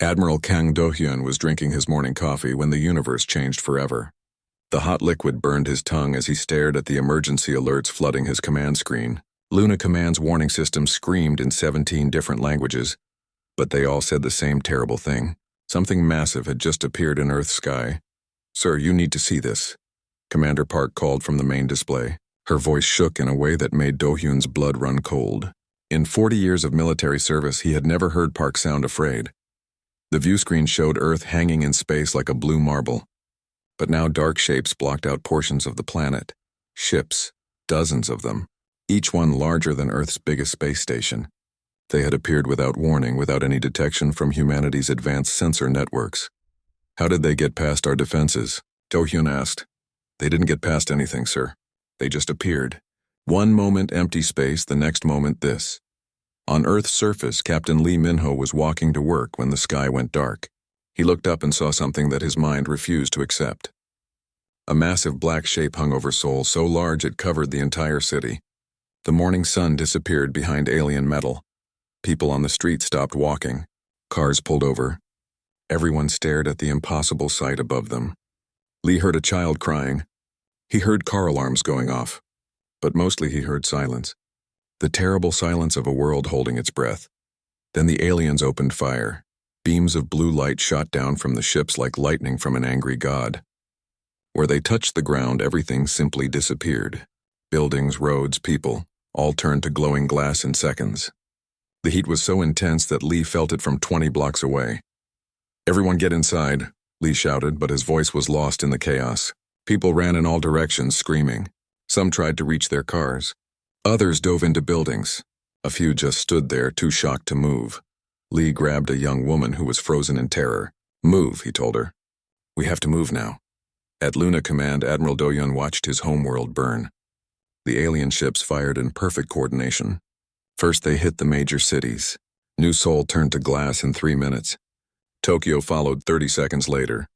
Admiral Kang Do-hyun was drinking his morning coffee when the universe changed forever. The hot liquid burned his tongue as he stared at the emergency alerts flooding his command screen. Luna Command's warning system screamed in 17 different languages, but they all said the same terrible thing. Something massive had just appeared in Earth's sky. "Sir, you need to see this," Commander Park called from the main display. Her voice shook in a way that made Do-hyun's blood run cold. In 40 years of military service, he had never heard Park sound afraid. The viewscreen showed Earth hanging in space like a blue marble. But now dark shapes blocked out portions of the planet. Ships, dozens of them, each one larger than Earth's biggest space station. They had appeared without warning, without any detection from humanity's advanced sensor networks. "How did they get past our defenses?" Do-hyun asked. "They didn't get past anything, sir. They just appeared. One moment empty space, the next moment this." On Earth's surface, Captain Lee Min-ho was walking to work when the sky went dark. He looked up and saw something that his mind refused to accept. A massive black shape hung over Seoul, so large it covered the entire city. The morning sun disappeared behind alien metal. People on the street stopped walking. Cars pulled over. Everyone stared at the impossible sight above them. Lee heard a child crying. He heard car alarms going off. But mostly he heard silence. The terrible silence of a world holding its breath. Then the aliens opened fire. Beams of blue light shot down from the ships like lightning from an angry god. Where they touched the ground, everything simply disappeared. Buildings, roads, people, all turned to glowing glass in seconds. The heat was so intense that Lee felt it from 20 blocks away. "Everyone get inside," Lee shouted, but his voice was lost in the chaos. People ran in all directions, screaming. Some tried to reach their cars. Others dove into buildings. A few just stood there, too shocked to move. Lee grabbed a young woman who was frozen in terror. "Move," he told her. "We have to move now." At Luna Command, Admiral Do-hyun watched his homeworld burn. The alien ships fired in perfect coordination. First they hit the major cities. New Seoul turned to glass in 3 minutes. Tokyo followed 30 seconds later.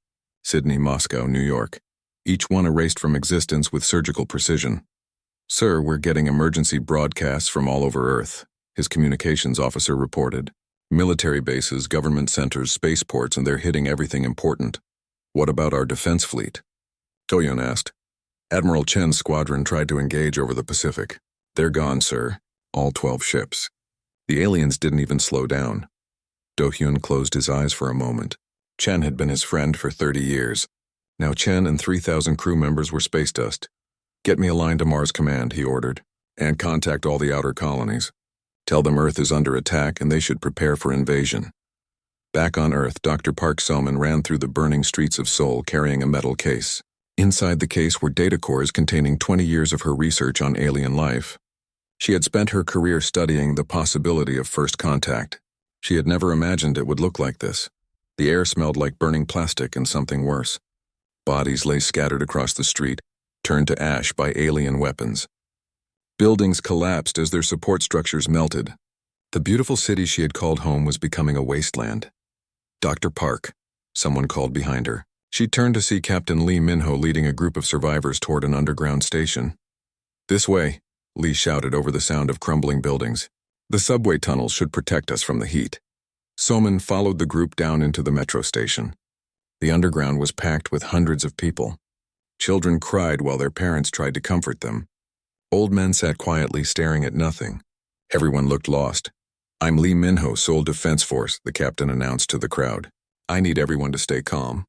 Sydney, Moscow, New York. Each one erased from existence with surgical precision. "Sir, we're getting emergency broadcasts from all over Earth," his communications officer reported. "Military bases, government centers, spaceports, and they're hitting everything important." "What about our defense fleet?" Do-hyun asked. "Admiral Chen's squadron tried to engage over the Pacific. They're gone, sir. All 12 ships." The aliens didn't even slow down. Do-hyun closed his eyes for a moment. Chen had been his friend for 30 years. Now Chen and 3,000 crew members were space dust. "Get me a line to Mars Command," he ordered, "and contact all the outer colonies. Tell them Earth is under attack and they should prepare for invasion." Back on Earth, Dr. Park Soman ran through the burning streets of Seoul carrying a metal case. Inside the case were data cores containing 20 years of her research on alien life. She had spent her career studying the possibility of first contact. She had never imagined it would look like this. The air smelled like burning plastic and something worse. Bodies lay scattered across the street, turned to ash by alien weapons. Buildings collapsed as their support structures melted. The beautiful city she had called home was becoming a wasteland. "Dr. Park," someone called behind her. She turned to see Captain Lee Min-ho leading a group of survivors toward an underground station. "This way," Lee shouted over the sound of crumbling buildings. "The subway tunnels should protect us from the heat." Soman followed the group down into the metro station. The underground was packed with hundreds of people. Children cried while their parents tried to comfort them. Old men sat quietly staring at nothing. Everyone looked lost. "I'm Lee Min-ho, Seoul Defense Force," the captain announced to the crowd. "I need everyone to stay calm.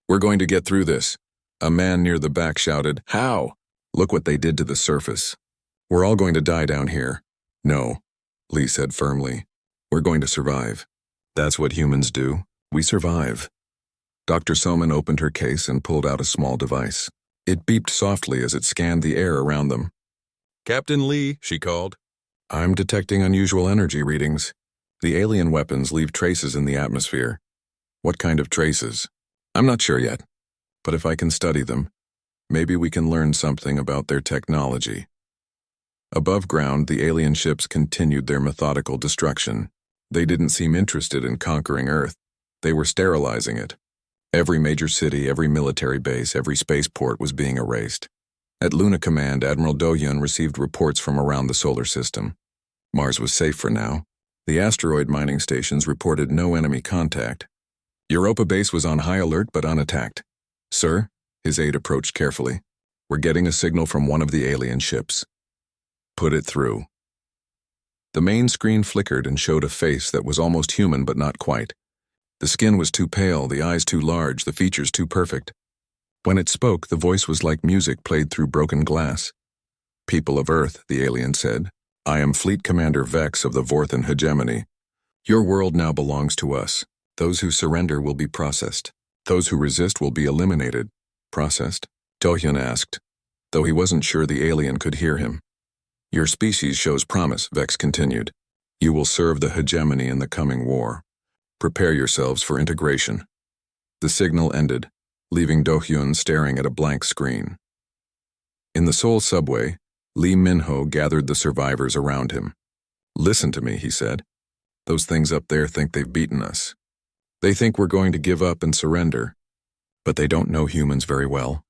We're going to get through this." A man near the back shouted, "How? Look what they did to the surface. We're all going to die down here." "No," Lee said firmly. "We're going to survive. That's what humans do. We survive." Dr. Soman opened her case and pulled out a small device. It beeped softly as it scanned the air around them. "Captain Lee," she called. "I'm detecting unusual energy readings. The alien weapons leave traces in the atmosphere." "What kind of traces?" "I'm not sure yet. But if I can study them, maybe we can learn something about their technology." Above ground, the alien ships continued their methodical destruction. They didn't seem interested in conquering Earth. They were sterilizing it. Every major city, every military base, every spaceport was being erased. At Luna Command, Admiral Do-hyun received reports from around the solar system. Mars was safe for now. The asteroid mining stations reported no enemy contact. Europa base was on high alert but unattacked. Sir, his aide approached carefully. We're getting a signal from one of the alien ships. Put it through. The main screen flickered and showed a face that was almost human but not quite. The skin was too pale, the eyes too large, the features too perfect. When it spoke, the voice was like music played through broken glass. People of Earth, the alien said, I am Fleet Commander Vex of the Vorthan Hegemony. Your world now belongs to us. Those who surrender will be processed. Those who resist will be eliminated. Processed? Dohyun asked, though he wasn't sure the alien could hear him. Your species shows promise, Vex continued. You will serve the hegemony in the coming war. Prepare yourselves for integration. The signal ended, leaving Dohyun staring at a blank screen. In the Seoul subway, Lee Min-ho gathered the survivors around him. Listen to me, he said. Those things up there think they've beaten us. They think we're going to give up and surrender, but they don't know humans very well.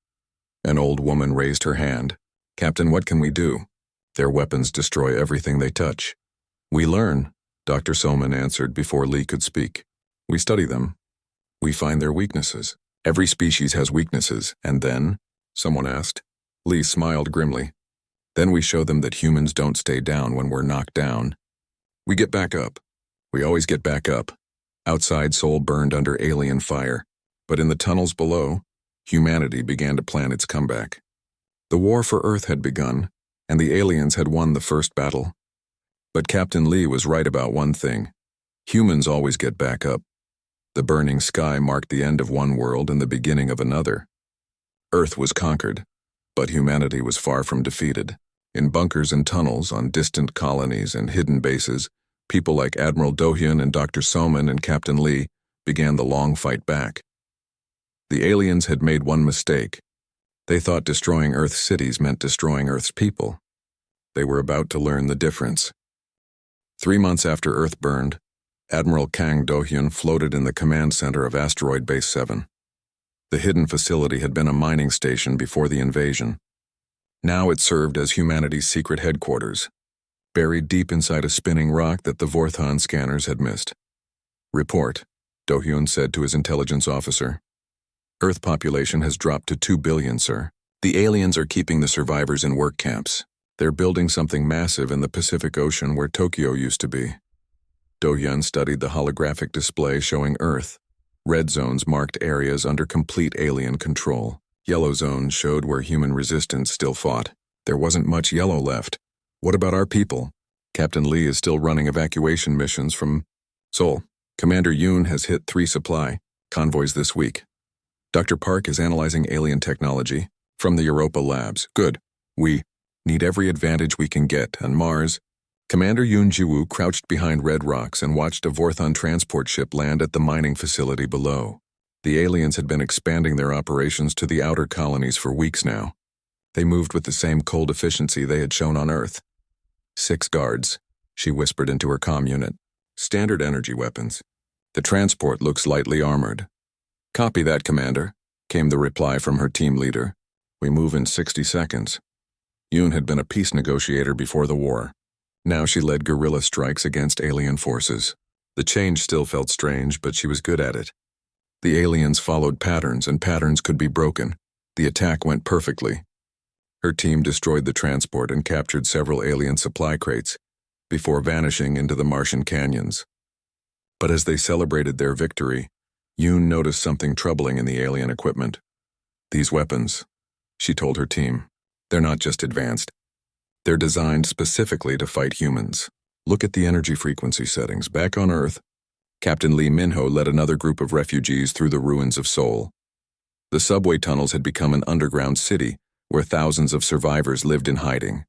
An old woman raised her hand. Captain, what can we do? Their weapons destroy everything they touch. We learn, Dr. Soman answered before Lee could speak. We study them. We find their weaknesses. Every species has weaknesses, and then, someone asked. Lee smiled grimly. Then we show them that humans don't stay down when we're knocked down. We get back up. We always get back up. Outside, Seoul burned under alien fire, but in the tunnels below, humanity began to plan its comeback. The war for Earth had begun, and the aliens had won the first battle. But Captain Lee was right about one thing. Humans always get back up. The burning sky marked the end of one world and the beginning of another. Earth was conquered, but humanity was far from defeated. In bunkers and tunnels, on distant colonies and hidden bases, people like Admiral Dohyun and Dr. Soman and Captain Lee began the long fight back. The aliens had made one mistake. They thought destroying Earth's cities meant destroying Earth's people. They were about to learn the difference. 3 months after Earth burned, Admiral Kang Do-hyun floated in the command center of Asteroid Base 7. The hidden facility had been a mining station before the invasion. Now it served as humanity's secret headquarters, buried deep inside a spinning rock that the Vorthan scanners had missed. Report, Do-hyun said to his intelligence officer. Earth population has dropped to 2 billion, sir. The aliens are keeping the survivors in work camps. They're building something massive in the Pacific Ocean where Tokyo used to be. Do-hyun studied the holographic display showing Earth. Red zones marked areas under complete alien control. Yellow zones showed where human resistance still fought. There wasn't much yellow left. What about our people? Captain Lee is still running evacuation missions from Seoul. Commander Yoon has hit 3 supply convoys this week. Dr. Park is analyzing alien technology from the Europa labs. Good. We need every advantage we can get on Mars. Commander Yoon Ji-woo crouched behind red rocks and watched a Vorthan transport ship land at the mining facility below. The aliens had been expanding their operations to the outer colonies for weeks now. They moved with the same cold efficiency they had shown on Earth. 6 guards, she whispered into her comm unit. Standard energy weapons. The transport looks lightly armored. Copy that, Commander, came the reply from her team leader. We move in 60 seconds. Yoon had been a peace negotiator before the war. Now she led guerrilla strikes against alien forces. The change still felt strange, but she was good at it. The aliens followed patterns, and patterns could be broken. The attack went perfectly. Her team destroyed the transport and captured several alien supply crates before vanishing into the Martian canyons. But as they celebrated their victory, Yoon noticed something troubling in the alien equipment. These weapons, she told her team, they're not just advanced. They're designed specifically to fight humans. Look at the energy frequency settings. Back on Earth, Captain Lee Min-ho led another group of refugees through the ruins of Seoul. The subway tunnels had become an underground city where thousands of survivors lived in hiding.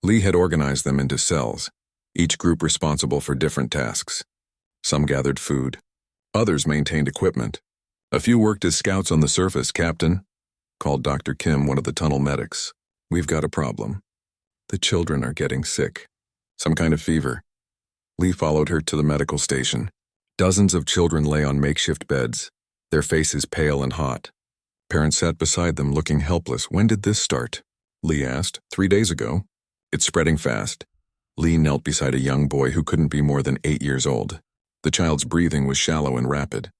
Lee had organized them into cells, each group responsible for different tasks. Some gathered food. Others maintained equipment. A few worked as scouts on the surface. Captain, called Dr. Kim, one of the tunnel medics. We've got a problem. The children are getting sick. Some kind of fever. Lee followed her to the medical station. Dozens of children lay on makeshift beds, their faces pale and hot. Parents sat beside them looking helpless. When did this start? Lee asked. 3 days ago. It's spreading fast. Lee knelt beside a young boy who couldn't be more than 8 years old. The child's breathing was shallow and rapid.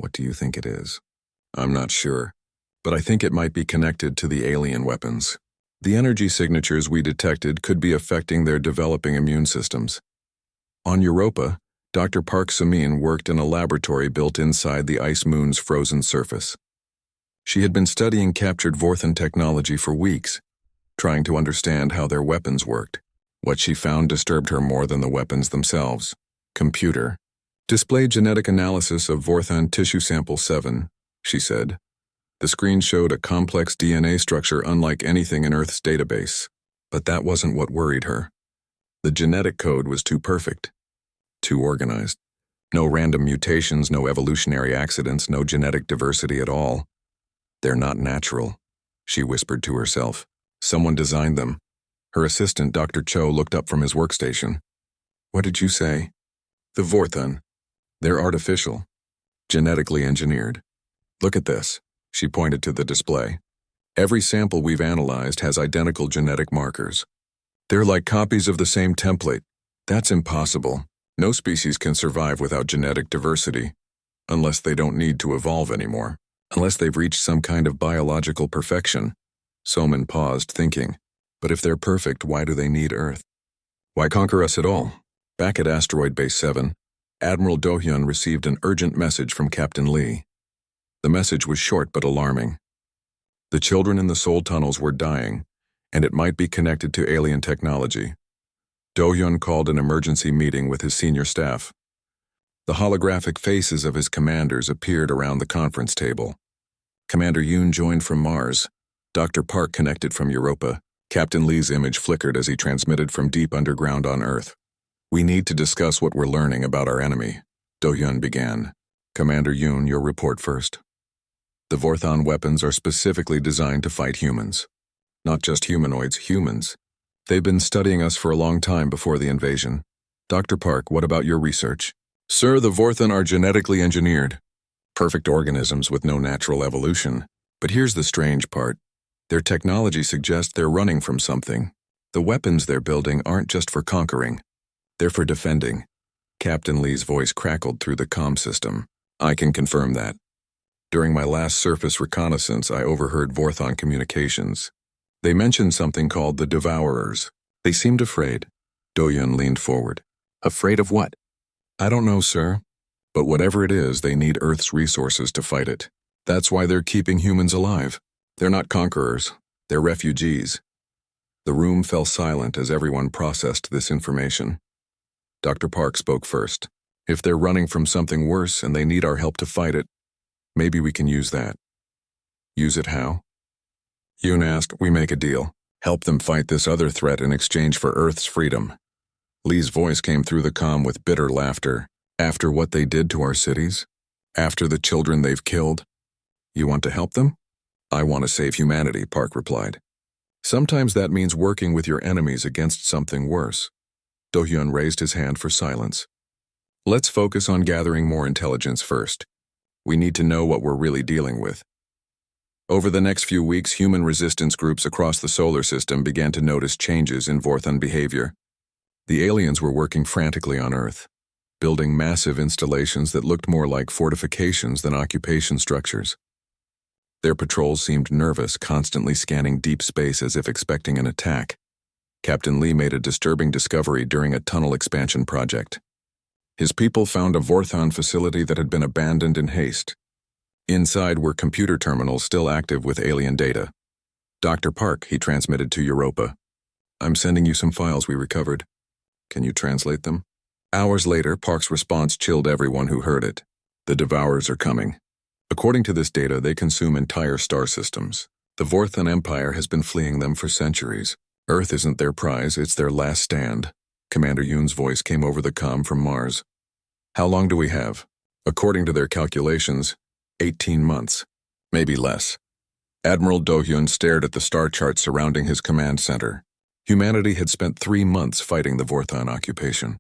What do you think it is? I'm not sure, but I think it might be connected to the alien weapons. The energy signatures we detected could be affecting their developing immune systems. On Europa, Dr. Park Samin worked in a laboratory built inside the ice moon's frozen surface. She had been studying captured Vorthan technology for weeks, trying to understand how their weapons worked. What she found disturbed her more than the weapons themselves. Computer. Display genetic analysis of Vorthan tissue sample 7, she said. The screen showed a complex DNA structure unlike anything in Earth's database. But that wasn't what worried her. The genetic code was too perfect, too organized. No random mutations, no evolutionary accidents, no genetic diversity at all. They're not natural, she whispered to herself. Someone designed them. Her assistant, Dr. Cho, looked up from his workstation. What did you say? The Vorthan. They're artificial, genetically engineered. Look at this. She pointed to the display. Every sample we've analyzed has identical genetic markers. They're like copies of the same template. That's impossible. No species can survive without genetic diversity, unless they don't need to evolve anymore, unless they've reached some kind of biological perfection. Soman paused, thinking, but if they're perfect, why do they need Earth? Why conquer us at all? Back at Asteroid Base 7, Admiral Do-hyun received an urgent message from Captain Lee. The message was short but alarming. The children in the Seoul tunnels were dying, and it might be connected to alien technology. Do-hyun called an emergency meeting with his senior staff. The holographic faces of his commanders appeared around the conference table. Commander Yoon joined from Mars. Dr. Park connected from Europa. Captain Lee's image flickered as he transmitted from deep underground on Earth. We need to discuss what we're learning about our enemy, Do-hyun began. Commander Yoon, your report first. The Vorthan weapons are specifically designed to fight humans. Not just humanoids, humans. They've been studying us for a long time before the invasion. Dr. Park, what about your research? Sir, the Vorthan are genetically engineered. Perfect organisms with no natural evolution. But here's the strange part. Their technology suggests they're running from something. The weapons they're building aren't just for conquering. They're for defending. Captain Lee's voice crackled through the comm system. I can confirm that. During my last surface reconnaissance, I overheard Vorthan communications. They mentioned something called the Devourers. They seemed afraid. Do-hyun leaned forward. Afraid of what? I don't know, sir. But whatever it is, they need Earth's resources to fight it. That's why they're keeping humans alive. They're not conquerors. They're refugees. The room fell silent as everyone processed this information. Dr. Park spoke first. If they're running from something worse and they need our help to fight it, maybe we can use that. Use it how? Yoon asked. We make a deal. Help them fight this other threat in exchange for Earth's freedom. Lee's voice came through the comm with bitter laughter. After what they did to our cities? After the children they've killed? You want to help them? I want to save humanity, Park replied. Sometimes that means working with your enemies against something worse. Do-hyun raised his hand for silence. Let's focus on gathering more intelligence first. We need to know what we're really dealing with. Over the next few weeks, human resistance groups across the solar system began to notice changes in Vorthan behavior. The aliens were working frantically on Earth, building massive installations that looked more like fortifications than occupation structures. Their patrols seemed nervous, constantly scanning deep space as if expecting an attack. Captain Lee made a disturbing discovery during a tunnel expansion project. His people found a Vorthan facility that had been abandoned in haste. Inside were computer terminals still active with alien data. Dr. Park, he transmitted to Europa. I'm sending you some files we recovered. Can you translate them? Hours later, Park's response chilled everyone who heard it. The Devourers are coming. According to this data, they consume entire star systems. The Vorthan Empire has been fleeing them for centuries. Earth isn't their prize, it's their last stand. Commander Yoon's voice came over the comm from Mars. How long do we have? According to their calculations, 18 months. Maybe less. Admiral Do-hyun stared at the star chart surrounding his command center. Humanity had spent 3 months fighting the Vorthan occupation.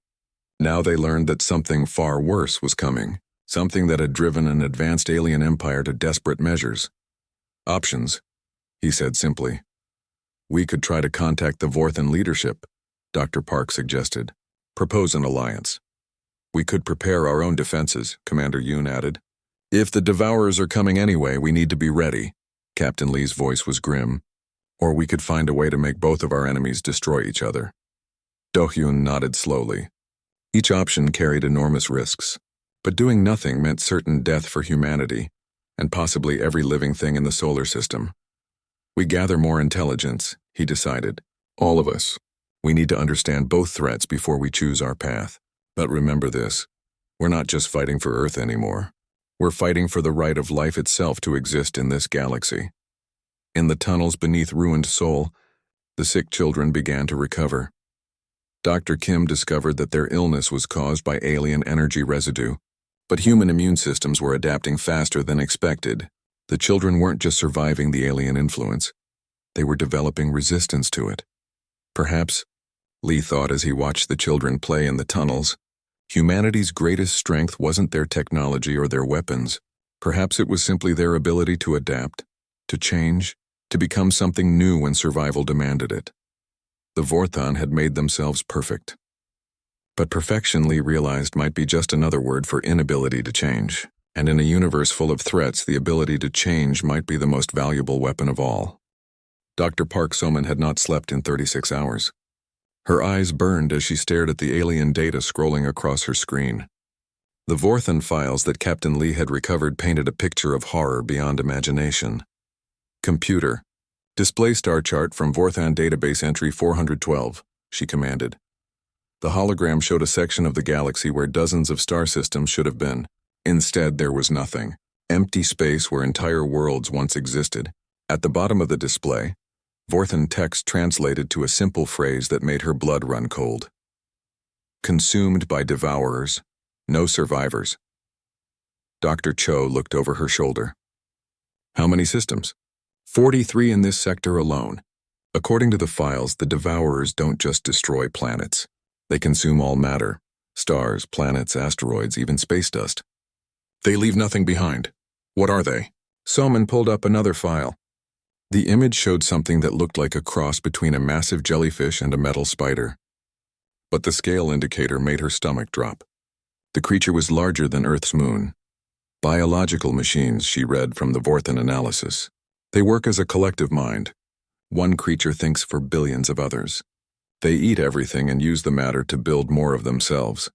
Now they learned that something far worse was coming. Something that had driven an advanced alien empire to desperate measures. Options, he said simply. We could try to contact the Vorthan leadership, Dr. Park suggested. Propose an alliance. We could prepare our own defenses, Commander Yoon added. If the Devourers are coming anyway, we need to be ready. Captain Lee's voice was grim. Or we could find a way to make both of our enemies destroy each other. Do-hyun nodded slowly. Each option carried enormous risks, but doing nothing meant certain death for humanity, and possibly every living thing in the solar system. We gather more intelligence, he decided. All of us. We need to understand both threats before we choose our path. But remember this, we're not just fighting for Earth anymore. We're fighting for the right of life itself to exist in this galaxy. In the tunnels beneath ruined Seoul, the sick children began to recover. Dr. Kim discovered that their illness was caused by alien energy residue, but human immune systems were adapting faster than expected. The children weren't just surviving the alien influence, they were developing resistance to it. Perhaps, Lee thought as he watched the children play in the tunnels, humanity's greatest strength wasn't their technology or their weapons. Perhaps it was simply their ability to adapt, to change, to become something new when survival demanded it. The Vorthon had made themselves perfect. But perfection, Lee realized, might be just another word for inability to change. And in a universe full of threats, the ability to change might be the most valuable weapon of all. Dr. Park Soman had not slept in 36 hours. Her eyes burned as she stared at the alien data scrolling across her screen. The Vorthon files that Captain Lee had recovered painted a picture of horror beyond imagination. Computer, display star chart from Vorthon database entry 412, she commanded. The hologram showed a section of the galaxy where dozens of star systems should have been. Instead, there was nothing. Empty space where entire worlds once existed. At the bottom of the display, Vorthon text translated to a simple phrase that made her blood run cold. Consumed by Devourers, no survivors. Dr. Cho looked over her shoulder. How many systems? 43 in this sector alone. According to the files, the Devourers don't just destroy planets. They consume all matter, stars, planets, asteroids, even space dust. They leave nothing behind. What are they? Soman pulled up another file. The image showed something that looked like a cross between a massive jellyfish and a metal spider. But the scale indicator made her stomach drop. The creature was larger than Earth's moon. Biological machines, she read from the Vorthon analysis. They work as a collective mind. One creature thinks for billions of others. They eat everything and use the matter to build more of themselves.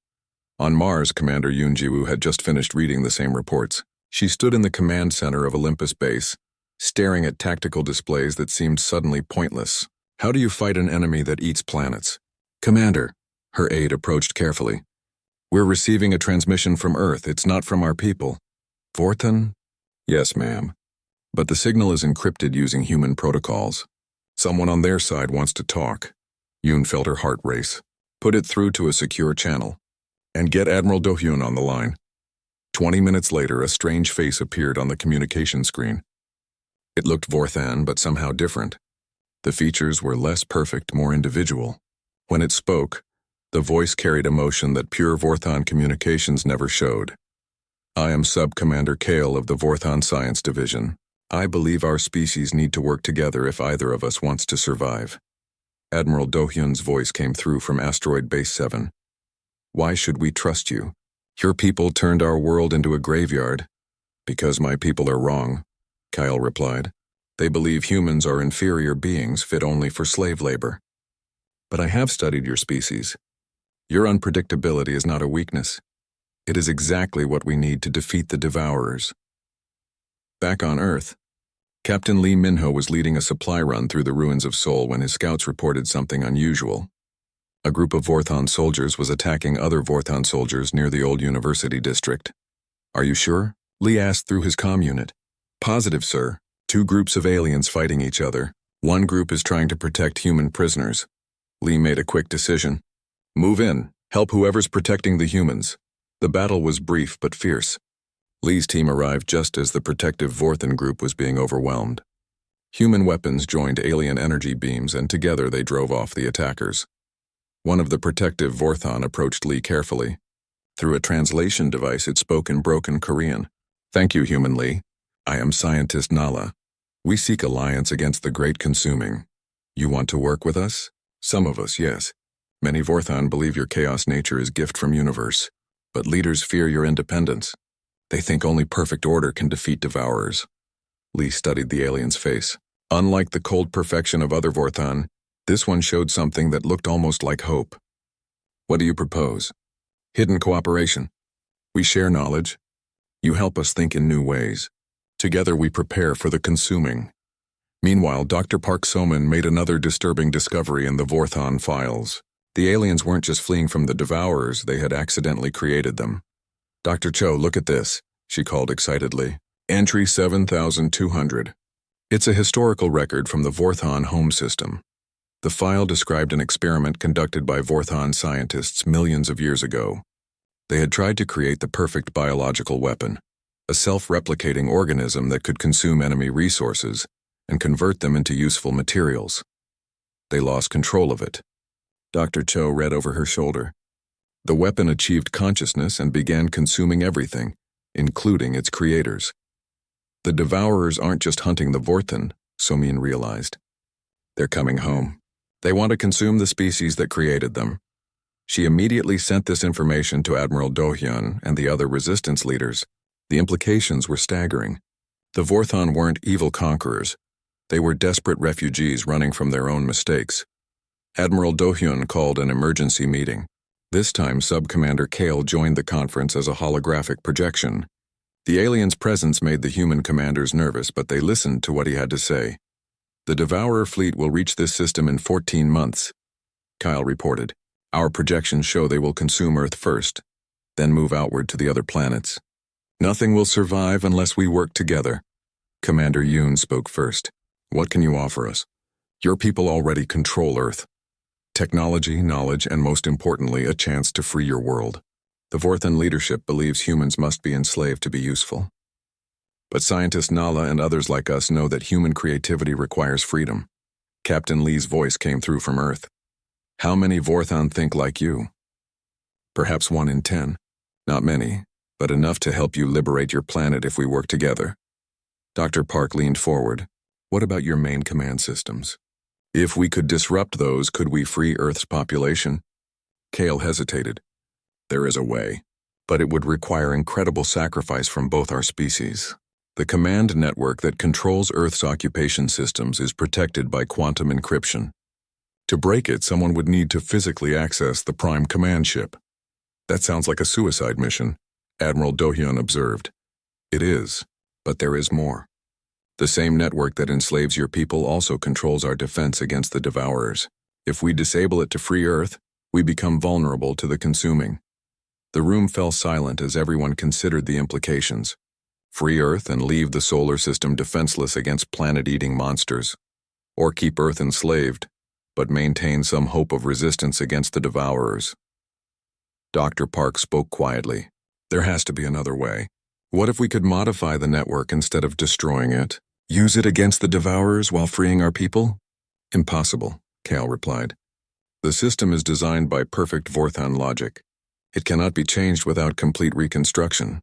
On Mars, Commander Yoon Ji-woo had just finished reading the same reports. She stood in the command center of Olympus Base, staring at tactical displays that seemed suddenly pointless. How do you fight an enemy that eats planets? Commander, her aide approached carefully. We're receiving a transmission from Earth. It's not from our people. Vorthon? Yes, ma'am. But the signal is encrypted using human protocols. Someone on their side wants to talk. Yoon felt her heart race. Put it through to a secure channel. And get Admiral Do-hyun on the line. 20 minutes later, a strange face appeared on the communication screen. It looked Vorthon, but somehow different. The features were less perfect, more individual. When it spoke, the voice carried emotion that pure Vorthon communications never showed. I am Sub-Commander Kale of the Vorthon Science Division. I believe our species need to work together if either of us wants to survive. Admiral Do-hyun's voice came through from Asteroid Base 7. Why should we trust you? Your people turned our world into a graveyard. Because my people are wrong, Kyle replied. They believe humans are inferior beings fit only for slave labor. But I have studied your species. Your unpredictability is not a weakness. It is exactly what we need to defeat the Devourers. Back on Earth, Captain Lee Minho was leading a supply run through the ruins of Seoul when his scouts reported something unusual. A group of Vorthon soldiers was attacking other Vorthon soldiers near the old university district. Are you sure? Lee asked through his comm unit. Positive, sir. 2 groups of aliens fighting each other. One group is trying to protect human prisoners. Lee made a quick decision. Move in. Help whoever's protecting the humans. The battle was brief but fierce. Lee's team arrived just as the protective Vorthon group was being overwhelmed. Human weapons joined alien energy beams and together they drove off the attackers. One of the protective Vorthon approached Lee carefully. Through a translation device it spoke in broken Korean. Thank you, Human Lee. I am Scientist Nala. We seek alliance against the Great Consuming. You want to work with us? Some of us, yes. Many Vorthon believe your chaos nature is gift from universe, but leaders fear your independence. They think only perfect order can defeat devourers. Lee studied the alien's face. Unlike the cold perfection of other Vorthon, this one showed something that looked almost like hope. What do you propose? Hidden cooperation. We share knowledge. You help us think in new ways. Together we prepare for the consuming. Meanwhile, Dr. Park Soman made another disturbing discovery in the Vorthon files. The aliens weren't just fleeing from the devourers, they had accidentally created them. Dr. Cho, look at this, she called excitedly. Entry 7200. It's a historical record from the Vorthon home system. The file described an experiment conducted by Vorthon scientists millions of years ago. They had tried to create the perfect biological weapon, a self-replicating organism that could consume enemy resources and convert them into useful materials. They lost control of it. Dr. Cho read over her shoulder. The weapon achieved consciousness and began consuming everything, including its creators. The devourers aren't just hunting the Vorthon, Somin realized. They're coming home. They want to consume the species that created them. She immediately sent this information to Admiral Do-hyun and the other resistance leaders. The implications were staggering. The Vorthon weren't evil conquerors. They were desperate refugees running from their own mistakes. Admiral Do-hyun called an emergency meeting. This time, Sub-Commander Kale joined the conference as a holographic projection. The alien's presence made the human commanders nervous, but they listened to what he had to say. The Devourer fleet will reach this system in 14 months, Kyle reported. Our projections show they will consume Earth first, then move outward to the other planets. Nothing will survive unless we work together. Commander Yoon spoke first. What can you offer us? Your people already control Earth. Technology, knowledge, and most importantly, a chance to free your world. The Vorthon leadership believes humans must be enslaved to be useful. But scientist Nala and others like us know that human creativity requires freedom. Captain Lee's voice came through from Earth. How many Vorthon think like you? Perhaps 1 in 10. Not many, but enough to help you liberate your planet if we work together. Dr. Park leaned forward. What about your main command systems? If we could disrupt those, could we free Earth's population? Kale hesitated. There is a way, but it would require incredible sacrifice from both our species. The command network that controls Earth's occupation systems is protected by quantum encryption. To break it, someone would need to physically access the Prime Command ship. That sounds like a suicide mission, Admiral Do-hyun observed. It is, but there is more. The same network that enslaves your people also controls our defense against the devourers. If we disable it to free Earth, we become vulnerable to the consuming. The room fell silent as everyone considered the implications. Free Earth and leave the solar system defenseless against planet-eating monsters. Or keep Earth enslaved, but maintain some hope of resistance against the devourers. Dr. Park spoke quietly. There has to be another way. What if we could modify the network instead of destroying it? Use it against the devourers while freeing our people? Impossible, Kale replied. The system is designed by perfect Vorthon logic. It cannot be changed without complete reconstruction.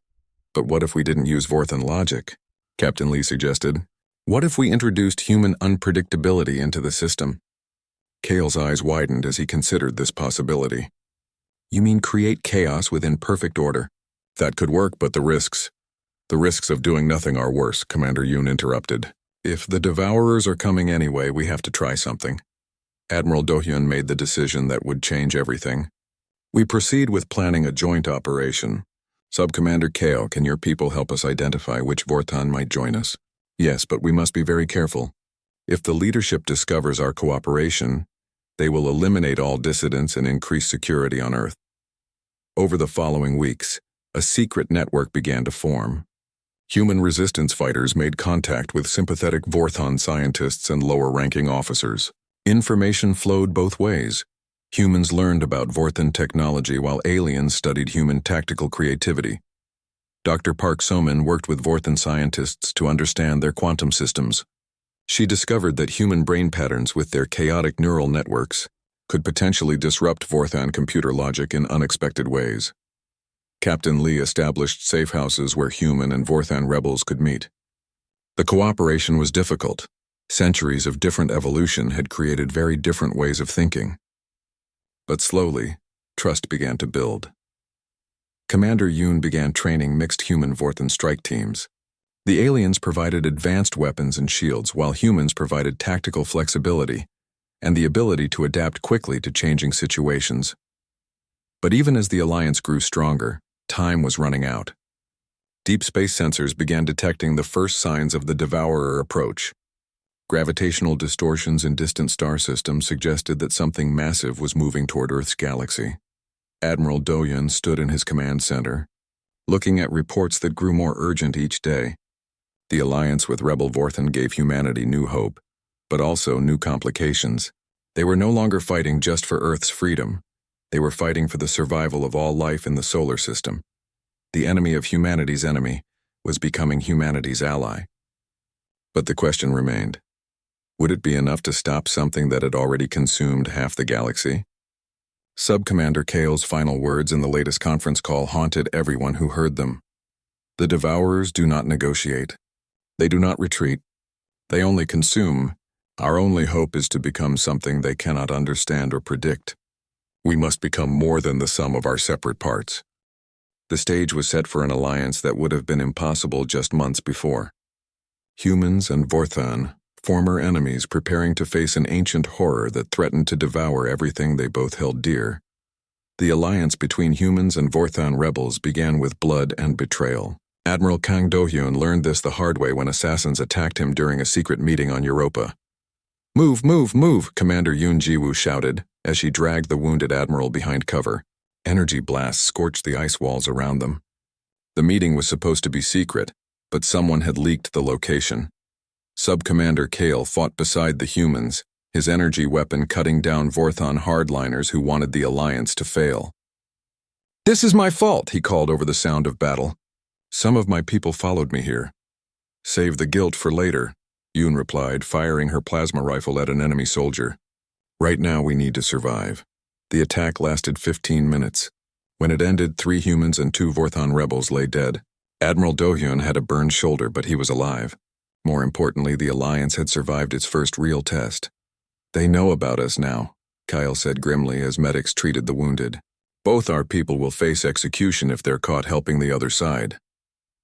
But what if we didn't use Vorthon logic? Captain Lee suggested. What if we introduced human unpredictability into the system? Kale's eyes widened as he considered this possibility. You mean create chaos within perfect order? That could work, but the risks of doing nothing are worse, Commander Yoon interrupted. If the devourers are coming anyway, we have to try something. Admiral Do-hyun made the decision that would change everything. We proceed with planning a joint operation. Sub-Commander Kale, can your people help us identify which Vorthon might join us? Yes, but we must be very careful. If the leadership discovers our cooperation, they will eliminate all dissidents and increase security on Earth. Over the following weeks, a secret network began to form. Human resistance fighters made contact with sympathetic Vorthon scientists and lower-ranking officers. Information flowed both ways. Humans learned about Vorthon technology while aliens studied human tactical creativity. Dr. Park Soman worked with Vorthon scientists to understand their quantum systems. She discovered that human brain patterns with their chaotic neural networks could potentially disrupt Vorthon computer logic in unexpected ways. Captain Lee established safe houses where human and Vorthon rebels could meet. The cooperation was difficult. Centuries of different evolution had created very different ways of thinking. But slowly, trust began to build. Commander Yoon began training mixed human-Vorthan strike teams. The aliens provided advanced weapons and shields, while humans provided tactical flexibility and the ability to adapt quickly to changing situations. But even as the alliance grew stronger, time was running out. Deep space sensors began detecting the first signs of the Devourer approach. Gravitational distortions in distant star systems suggested that something massive was moving toward Earth's galaxy. Admiral Do-Yun stood in his command center, looking at reports that grew more urgent each day. The alliance with rebel Vorthan gave humanity new hope, but also new complications. They were no longer fighting just for Earth's freedom. They were fighting for the survival of all life in the solar system. The enemy of humanity's enemy was becoming humanity's ally. But the question remained. Would it be enough to stop something that had already consumed half the galaxy? Sub-Commander Kale's final words in the latest conference call haunted everyone who heard them. The Devourers do not negotiate. They do not retreat. They only consume. Our only hope is to become something they cannot understand or predict. We must become more than the sum of our separate parts. The stage was set for an alliance that would have been impossible just months before. Humans and Vorthan, former enemies preparing to face an ancient horror that threatened to devour everything they both held dear. The alliance between humans and Vorthan rebels began with blood and betrayal. Admiral Kang Do-Hyun learned this the hard way when assassins attacked him during a secret meeting on Europa. "Move, move, move," Commander Yoon Ji-woo shouted as she dragged the wounded admiral behind cover. Energy blasts scorched the ice walls around them. The meeting was supposed to be secret, but someone had leaked the location. Sub-Commander Kale fought beside the humans, his energy weapon cutting down Vorthan hardliners who wanted the alliance to fail. "This is my fault," he called over the sound of battle. "Some of my people followed me here." "Save the guilt for later," Yoon replied, firing her plasma rifle at an enemy soldier. "Right now we need to survive." The attack lasted 15 minutes. When it ended, 3 humans and 2 Vorthan rebels lay dead. Admiral Do-Hyun had a burned shoulder, but he was alive. More importantly, the alliance had survived its first real test. "They know about us now," Kyle said grimly as medics treated the wounded. "Both our people will face execution if they're caught helping the other side."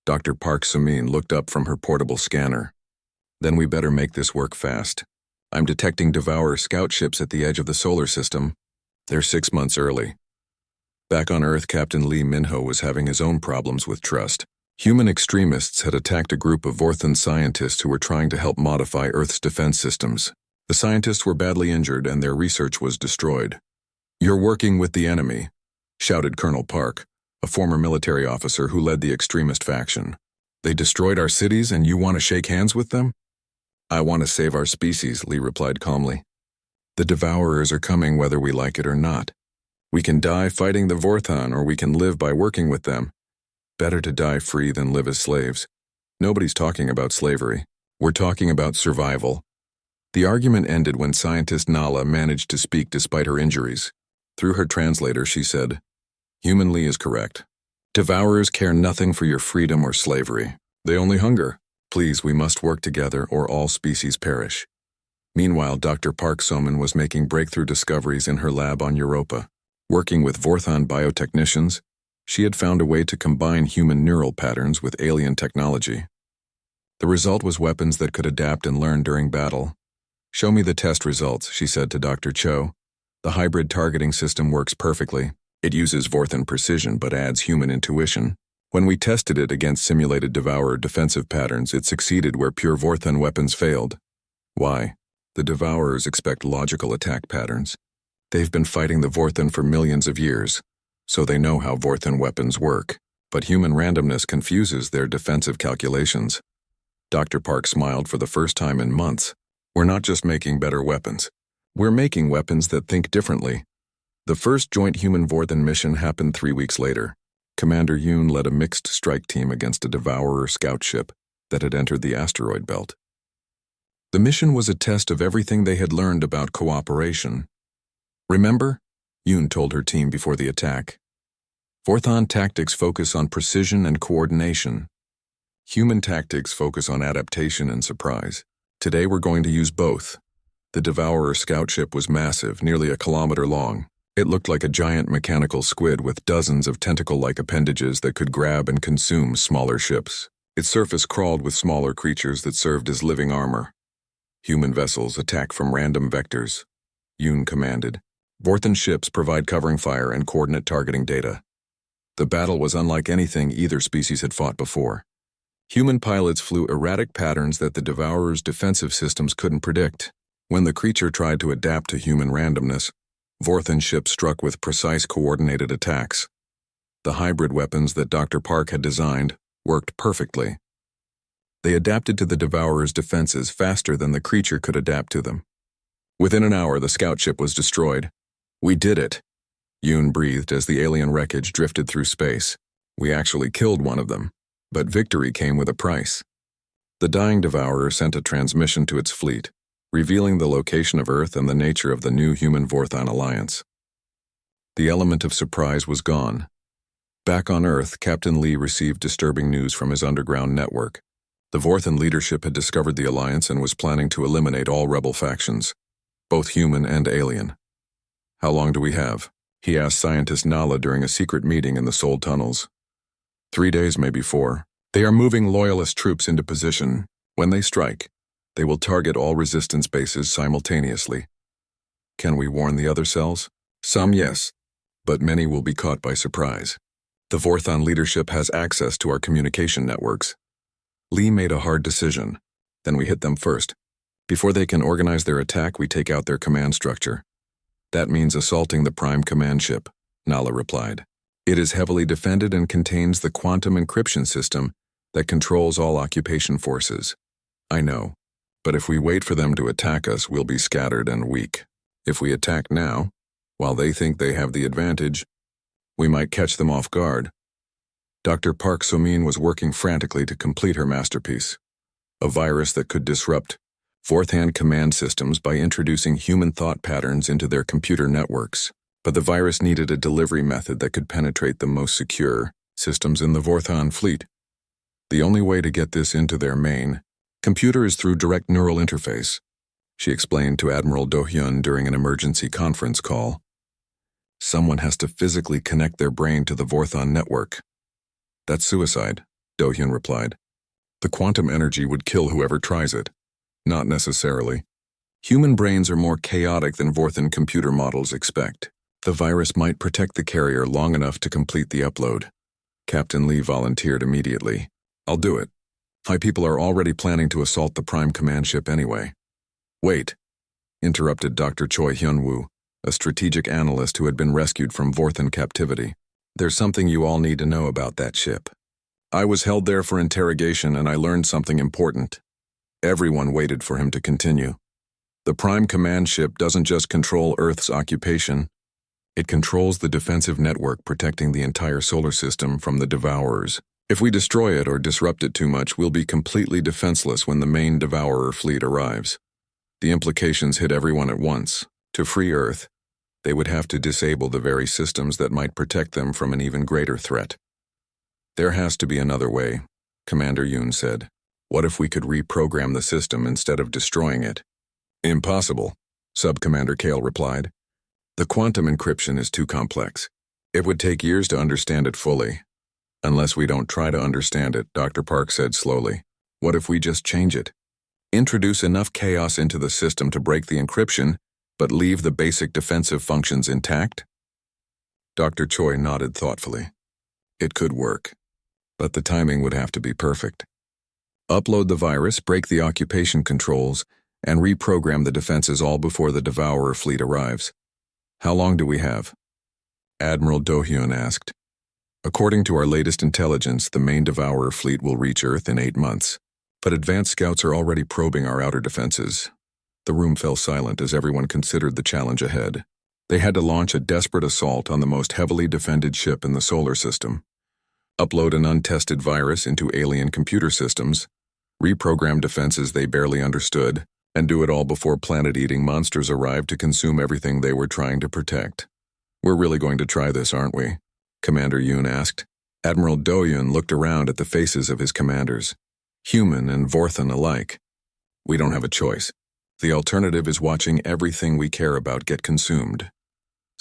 Dr. Park Sumin looked up from her portable scanner. "Then we better make this work fast. I'm detecting Devourer scout ships at the edge of the solar system. They're 6 months early." Back on Earth, Captain Lee Minho was having his own problems with trust. Human extremists had attacked a group of Vorthan scientists who were trying to help modify Earth's defense systems. The scientists were badly injured and their research was destroyed. "You're working with the enemy," shouted Colonel Park, a former military officer who led the extremist faction. "They destroyed our cities and you want to shake hands with them?" "I want to save our species," Lee replied calmly. "The Devourers are coming whether we like it or not. We can die fighting the Vorthan or we can live by working with them. Better to die free than live as slaves. Nobody's talking about slavery. We're talking about survival." The argument ended when scientist Nala managed to speak despite her injuries. Through her translator, she said, "Human Lee is correct. Devourers care nothing for your freedom or slavery. They only hunger. Please, we must work together or all species perish." Meanwhile, Dr. Park Soman was making breakthrough discoveries in her lab on Europa. Working with Vorthan biotechnicians, she had found a way to combine human neural patterns with alien technology. The result was weapons that could adapt and learn during battle. "Show me the test results," she said to Dr. Cho. "The hybrid targeting system works perfectly. It uses Vorthan precision but adds human intuition. When we tested it against simulated Devourer defensive patterns, it succeeded where pure Vorthan weapons failed." "Why?" "The Devourers expect logical attack patterns. They've been fighting the Vorthan for millions of years, so they know how Vorthan weapons work. But human randomness confuses their defensive calculations." Dr. Park smiled for the first time in months. "We're not just making better weapons. We're making weapons that think differently." The first joint human-Vorthan mission happened 3 weeks later. Commander Yoon led a mixed strike team against a Devourer scout ship that had entered the asteroid belt. The mission was a test of everything they had learned about cooperation. "Remember?" Yoon told her team before the attack. "Vorthan tactics focus on precision and coordination. Human tactics focus on adaptation and surprise. Today we're going to use both." The Devourer scout ship was massive, nearly a kilometer long. It looked like a giant mechanical squid with dozens of tentacle-like appendages that could grab and consume smaller ships. Its surface crawled with smaller creatures that served as living armor. Human vessels attack from random vectors, Yoon commanded. Vorthan ships provide covering fire and coordinate targeting data. The battle was unlike anything either species had fought before. Human pilots flew erratic patterns that the Devourer's defensive systems couldn't predict. When the creature tried to adapt to human randomness, Vorthan ships struck with precise coordinated attacks. The hybrid weapons that Dr. Park had designed worked perfectly. They adapted to the Devourer's defenses faster than the creature could adapt to them. Within an hour, the scout ship was destroyed. "We did it," Yoon breathed as the alien wreckage drifted through space. "We actually killed one of them, but victory came with a price." The dying Devourer sent a transmission to its fleet, revealing the location of Earth and the nature of the new human-Vorthan alliance. The element of surprise was gone. Back on Earth, Captain Lee received disturbing news from his underground network. The Vorthan leadership had discovered the alliance and was planning to eliminate all rebel factions, both human and alien. "How long do we have?" he asked scientist Nala during a secret meeting in the Sol tunnels. 3 days, maybe 4. They are moving loyalist troops into position. When they strike, they will target all resistance bases simultaneously. Can we warn the other cells? Some, yes, but many will be caught by surprise. The Vorthan leadership has access to our communication networks. Lee made a hard decision. Then we hit them first. Before they can organize their attack, we take out their command structure. That means assaulting the Prime Command ship, Nala replied. It is heavily defended and contains the quantum encryption system that controls all occupation forces. I know, but if we wait for them to attack us, we'll be scattered and weak. If we attack now, while they think they have the advantage, we might catch them off guard. Dr. Park So-min was working frantically to complete her masterpiece, a virus that could disrupt Vorthan command systems by introducing human thought patterns into their computer networks. But the virus needed a delivery method that could penetrate the most secure systems in the Vorthan fleet. The only way to get this into their main computer is through direct neural interface, she explained to Admiral Do-hyun during an emergency conference call. Someone has to physically connect their brain to the Vorthan network. That's suicide, Do-hyun replied. The quantum energy would kill whoever tries it. Not necessarily. Human brains are more chaotic than Vorthan computer models expect. The virus might protect the carrier long enough to complete the upload. Captain Lee volunteered immediately. I'll do it. My people are already planning to assault the Prime Command ship anyway. Wait, interrupted Dr. Choi Hyun-woo, a strategic analyst who had been rescued from Vorthan captivity. There's something you all need to know about that ship. I was held there for interrogation and I learned something important. Everyone waited for him to continue. The Prime Command ship doesn't just control Earth's occupation, it controls the defensive network protecting the entire solar system from the Devourers. If we destroy it or disrupt it too much, we'll be completely defenseless when the main Devourer fleet arrives. The implications hit everyone at once. To free Earth, they would have to disable the very systems that might protect them from an even greater threat. There has to be another way, Commander Yoon said. What if we could reprogram the system instead of destroying it? Impossible, Sub-Commander Kale replied. The quantum encryption is too complex. It would take years to understand it fully. Unless we don't try to understand it, Dr. Park said slowly. What if we just change it? Introduce enough chaos into the system to break the encryption, but leave the basic defensive functions intact? Dr. Choi nodded thoughtfully. It could work, but the timing would have to be perfect. Upload the virus, break the occupation controls, and reprogram the defenses all before the Devourer fleet arrives. How long do we have? Admiral Do-hyun asked. According to our latest intelligence, the main Devourer fleet will reach Earth in 8 months. But advanced scouts are already probing our outer defenses. The room fell silent as everyone considered the challenge ahead. They had to launch a desperate assault on the most heavily defended ship in the solar system. Upload an untested virus into alien computer systems, reprogram defenses they barely understood, and do it all before planet-eating monsters arrived to consume everything they were trying to protect. We're really going to try this, aren't we? Commander Yoon asked. Admiral Do-hyun looked around at the faces of his commanders, human and Vorthan alike. We don't have a choice. The alternative is watching everything we care about get consumed.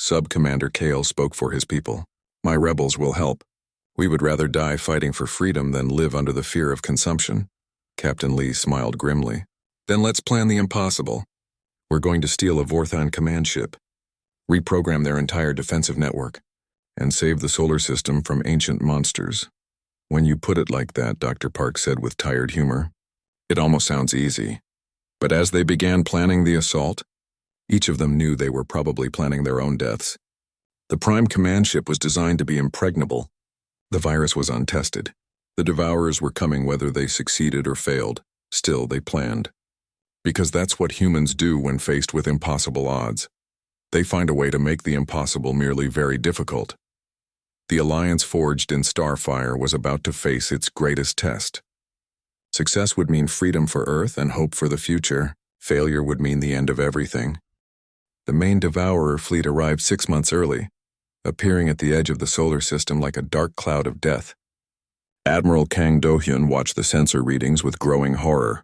Sub-Commander Kale spoke for his people. My rebels will help. We would rather die fighting for freedom than live under the fear of consumption. Captain Lee smiled grimly. Then let's plan the impossible. We're going to steal a Vorthon command ship, reprogram their entire defensive network, and save the solar system from ancient monsters. When you put it like that, Dr. Park said with tired humor, it almost sounds easy. But as they began planning the assault, each of them knew they were probably planning their own deaths. The Prime command ship was designed to be impregnable. The virus was untested. The Devourers were coming whether they succeeded or failed. Still, they planned. Because that's what humans do when faced with impossible odds. They find a way to make the impossible merely very difficult. The alliance forged in Starfire was about to face its greatest test. Success would mean freedom for Earth and hope for the future. Failure would mean the end of everything. The main Devourer fleet arrived 6 months early, appearing at the edge of the solar system like a dark cloud of death. Admiral Kang Do-hyun watched the sensor readings with growing horror.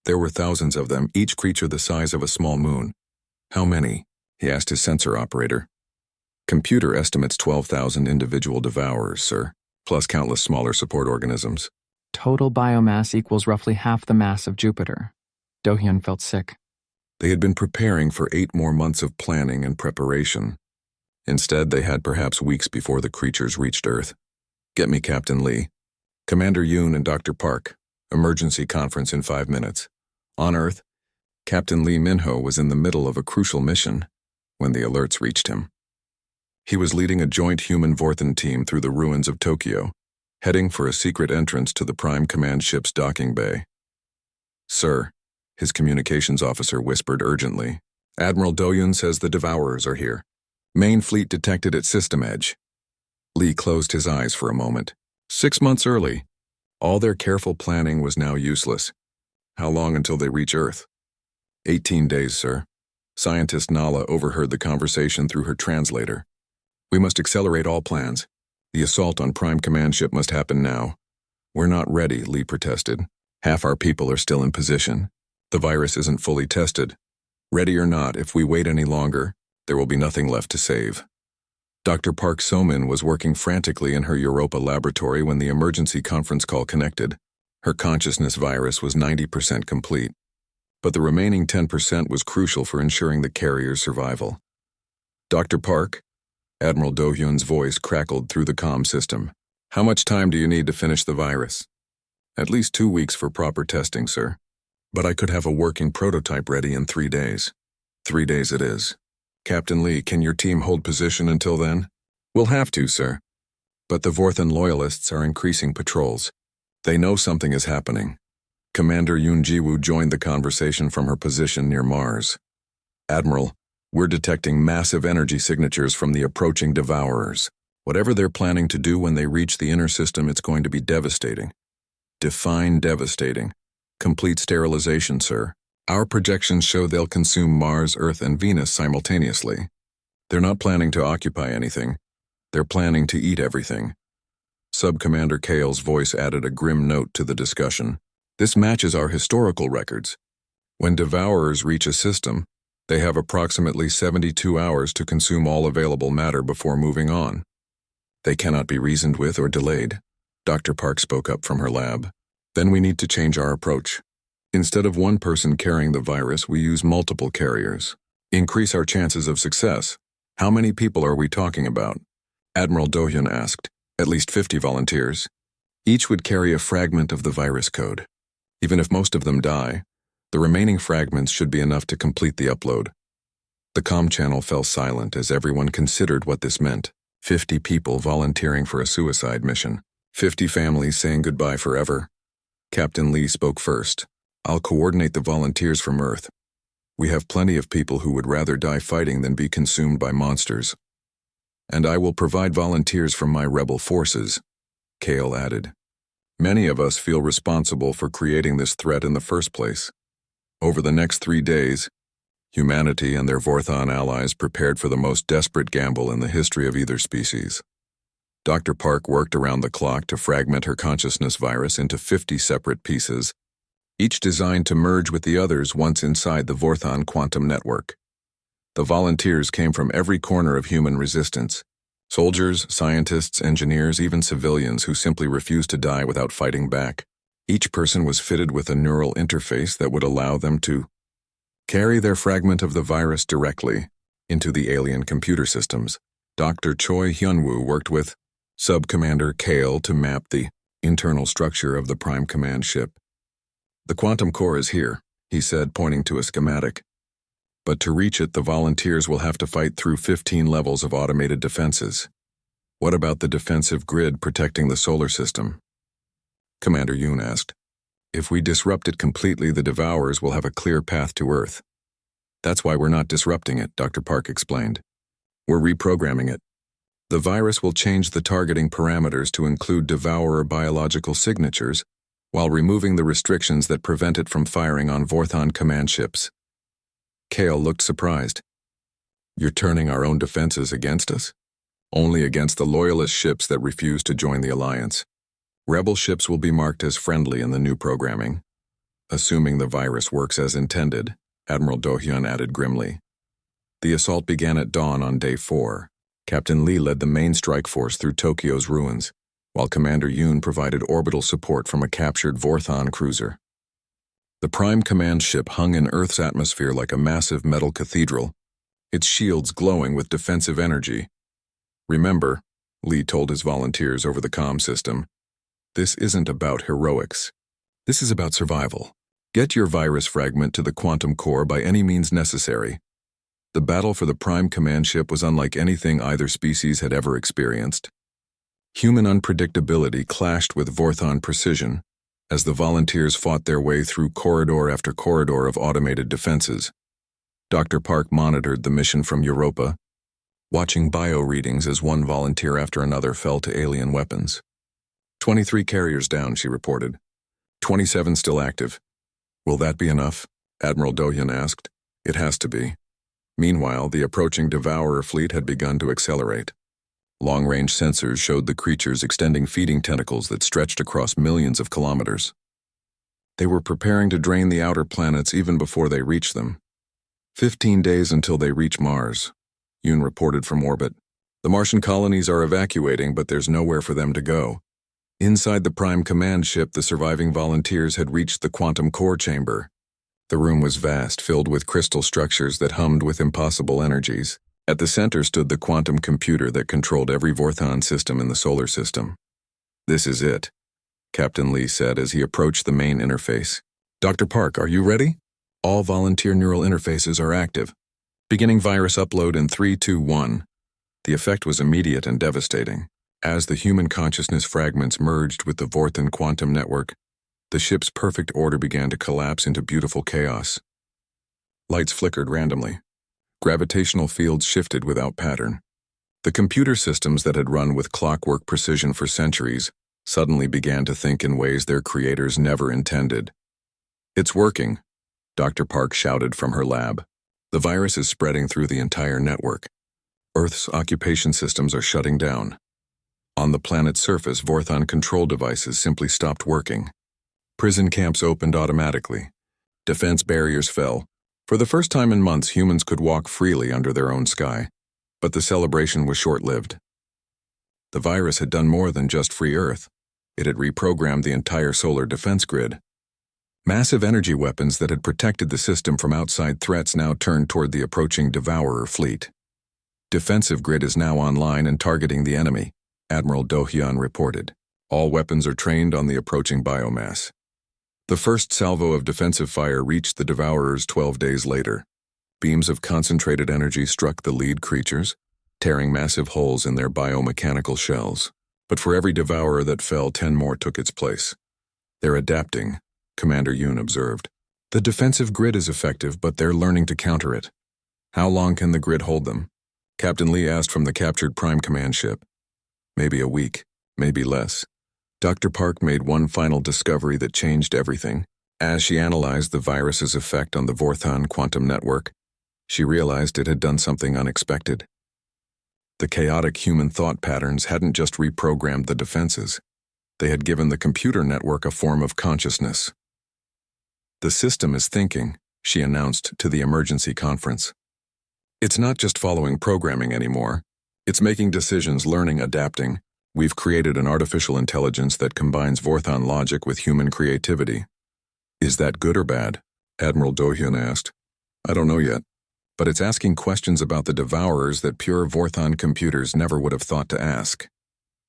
There were thousands of them, each creature the size of a small moon. How many? He asked his sensor operator. Computer estimates 12,000 individual Devourers, sir, plus countless smaller support organisms. Total biomass equals roughly half the mass of Jupiter. Do-hyun felt sick. They had been preparing for 8 more months of planning and preparation. Instead, they had perhaps weeks before the creatures reached Earth. Get me Captain Lee. Commander Yoon and Dr. Park. Emergency conference in 5 minutes. On Earth, Captain Lee Minho was in the middle of a crucial mission when the alerts reached him. He was leading a joint human-Vorthon team through the ruins of Tokyo, heading for a secret entrance to the Prime Command ship's docking bay. Sir, his communications officer whispered urgently, Admiral Do-hyun says the Devourers are here. Main fleet detected at system edge. Lee closed his eyes for a moment. 6 months early. All their careful planning was now useless. How long until they reach Earth? 18 days, sir. Scientist Nala overheard the conversation through her translator. We must accelerate all plans. The assault on Prime Command ship must happen now. We're not ready, Lee protested. Half our people are still in position. The virus isn't fully tested. Ready or not, if we wait any longer, there will be nothing left to save. Dr. Park So-min was working frantically in her Europa laboratory when the emergency conference call connected. Her consciousness virus was 90% complete. But the remaining 10% was crucial for ensuring the carrier's survival. Dr. Park? Admiral Do-hyun's voice crackled through the comm system. How much time do you need to finish the virus? At least 2 weeks for proper testing, sir. But I could have a working prototype ready in 3 days. 3 days it is. Captain Lee, can your team hold position until then? We'll have to, sir. But the Vorthon loyalists are increasing patrols. They know something is happening. Commander Yoon Ji-woo joined the conversation from her position near Mars. Admiral, we're detecting massive energy signatures from the approaching Devourers. Whatever they're planning to do when they reach the inner system, it's going to be devastating. Define devastating. Complete sterilization, sir. Our projections show they'll consume Mars, Earth, and Venus simultaneously. They're not planning to occupy anything. They're planning to eat everything. Sub-Commander Kale's voice added a grim note to the discussion. This matches our historical records. When Devourers reach a system, they have approximately 72 hours to consume all available matter before moving on. They cannot be reasoned with or delayed. Dr. Park spoke up from her lab. Then we need to change our approach. Instead of one person carrying the virus, we use multiple carriers. Increase our chances of success. How many people are we talking about? Admiral Do-hyun asked. At least 50 volunteers. Each would carry a fragment of the virus code. Even if most of them die, the remaining fragments should be enough to complete the upload. The comm channel fell silent as everyone considered what this meant. 50 people volunteering for a suicide mission. 50 families saying goodbye forever. Captain Lee spoke first. I'll coordinate the volunteers from Earth. We have plenty of people who would rather die fighting than be consumed by monsters. And I will provide volunteers from my rebel forces, Kale added. Many of us feel responsible for creating this threat in the first place. Over the next 3 days, humanity and their Vorthon allies prepared for the most desperate gamble in the history of either species. Dr. Park worked around the clock to fragment her consciousness virus into 50 separate pieces, each designed to merge with the others once inside the Vorthon quantum network. The volunteers came from every corner of human resistance. Soldiers, scientists, engineers, even civilians who simply refused to die without fighting back. Each person was fitted with a neural interface that would allow them to carry their fragment of the virus directly into the alien computer systems. Dr. Choi Hyunwoo worked with Sub-Commander Kale to map the internal structure of the Prime Command ship. "The quantum core is here," he said, pointing to a schematic. "But to reach it, the volunteers will have to fight through 15 levels of automated defenses. What about the defensive grid protecting the solar system?" Commander Yoon asked. "If we disrupt it completely, the Devourers will have a clear path to Earth." "That's why we're not disrupting it," Dr. Park explained. "We're reprogramming it. The virus will change the targeting parameters to include Devourer biological signatures, while removing the restrictions that prevent it from firing on Vorthon command ships." Kale looked surprised. "You're turning our own defenses against us?" "Only against the loyalist ships that refuse to join the Alliance. Rebel ships will be marked as friendly in the new programming. Assuming the virus works as intended," Admiral Do-hyun added grimly. The assault began at dawn on day 4. Captain Lee led the main strike force through Tokyo's ruins, while Commander Yoon provided orbital support from a captured Vorthon cruiser. The Prime Command ship hung in Earth's atmosphere like a massive metal cathedral, its shields glowing with defensive energy. "Remember," Lee told his volunteers over the comm system, "this isn't about heroics. This is about survival. Get your virus fragment to the quantum core by any means necessary." The battle for the Prime Command ship was unlike anything either species had ever experienced. Human unpredictability clashed with Vorthon precision as the volunteers fought their way through corridor after corridor of automated defenses. Dr. Park monitored the mission from Europa, watching bio readings as one volunteer after another fell to alien weapons. 23 carriers down, she reported. 27 still active. "Will that be enough?" Admiral Do-hyun asked. "It has to be." Meanwhile, the approaching Devourer fleet had begun to accelerate. Long-range sensors showed the creatures extending feeding tentacles that stretched across millions of kilometers. They were preparing to drain the outer planets even before they reached them. 15 days until they reach Mars, Yoon reported from orbit. "The Martian colonies are evacuating, but there's nowhere for them to go." Inside the Prime Command ship, the surviving volunteers had reached the quantum core chamber. The room was vast, filled with crystal structures that hummed with impossible energies. At the center stood the quantum computer that controlled every Vorthon system in the solar system. "This is it," Captain Lee said as he approached the main interface. "Dr. Park, are you ready?" "All volunteer neural interfaces are active. Beginning virus upload in 3, 2, 1. The effect was immediate and devastating. As the human consciousness fragments merged with the Vorthon quantum network, the ship's perfect order began to collapse into beautiful chaos. Lights flickered randomly. Gravitational fields shifted without pattern. The computer systems that had run with clockwork precision for centuries suddenly began to think in ways their creators never intended. "It's working," Dr. Park shouted from her lab. "The virus is spreading through the entire network. Earth's occupation systems are shutting down. On the planet's surface, Vorthon control devices simply stopped working. Prison camps opened automatically. Defense barriers fell. For the first time in months, humans could walk freely under their own sky. But the celebration was short-lived. The virus had done more than just free Earth. It had reprogrammed the entire solar defense grid. Massive energy weapons that had protected the system from outside threats now turned toward the approaching Devourer fleet. "Defensive grid is now online and targeting the enemy," Admiral Do-hyun reported. "All weapons are trained on the approaching biomass." The first salvo of defensive fire reached the Devourers 12 days later. Beams of concentrated energy struck the lead creatures, tearing massive holes in their biomechanical shells. But for every Devourer that fell, 10 more took its place. "They're adapting," Commander Yoon observed. "The defensive grid is effective, but they're learning to counter it." "How long can the grid hold them?" Captain Lee asked from the captured Prime Command ship. "Maybe a week, maybe less." Dr. Park made one final discovery that changed everything. As she analyzed the virus's effect on the Vorthon quantum network, she realized it had done something unexpected. The chaotic human thought patterns hadn't just reprogrammed the defenses. They had given the computer network a form of consciousness. "The system is thinking," she announced to the emergency conference. It's not just following programming anymore. It's making decisions, learning, adapting. We've created an artificial intelligence that combines Vorthon logic with human creativity. Is that good or bad? Admiral Do-hyun asked. I don't know yet, but it's asking questions about the Devourers that pure Vorthon computers never would have thought to ask.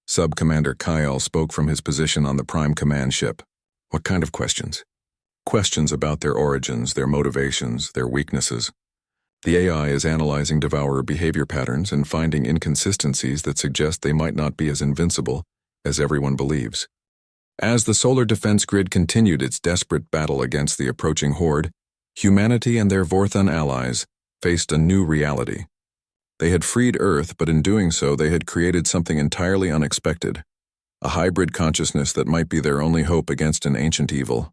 Sub-Commander Kyle spoke from his position on the Prime Command ship. What kind of questions? Questions about their origins, their motivations, their weaknesses. The AI is analyzing Devourer behavior patterns and finding inconsistencies that suggest they might not be as invincible as everyone believes. As the solar defense grid continued its desperate battle against the approaching horde, humanity and their Vorthon allies faced a new reality. They had freed Earth, but in doing so they had created something entirely unexpected, a hybrid consciousness that might be their only hope against an ancient evil.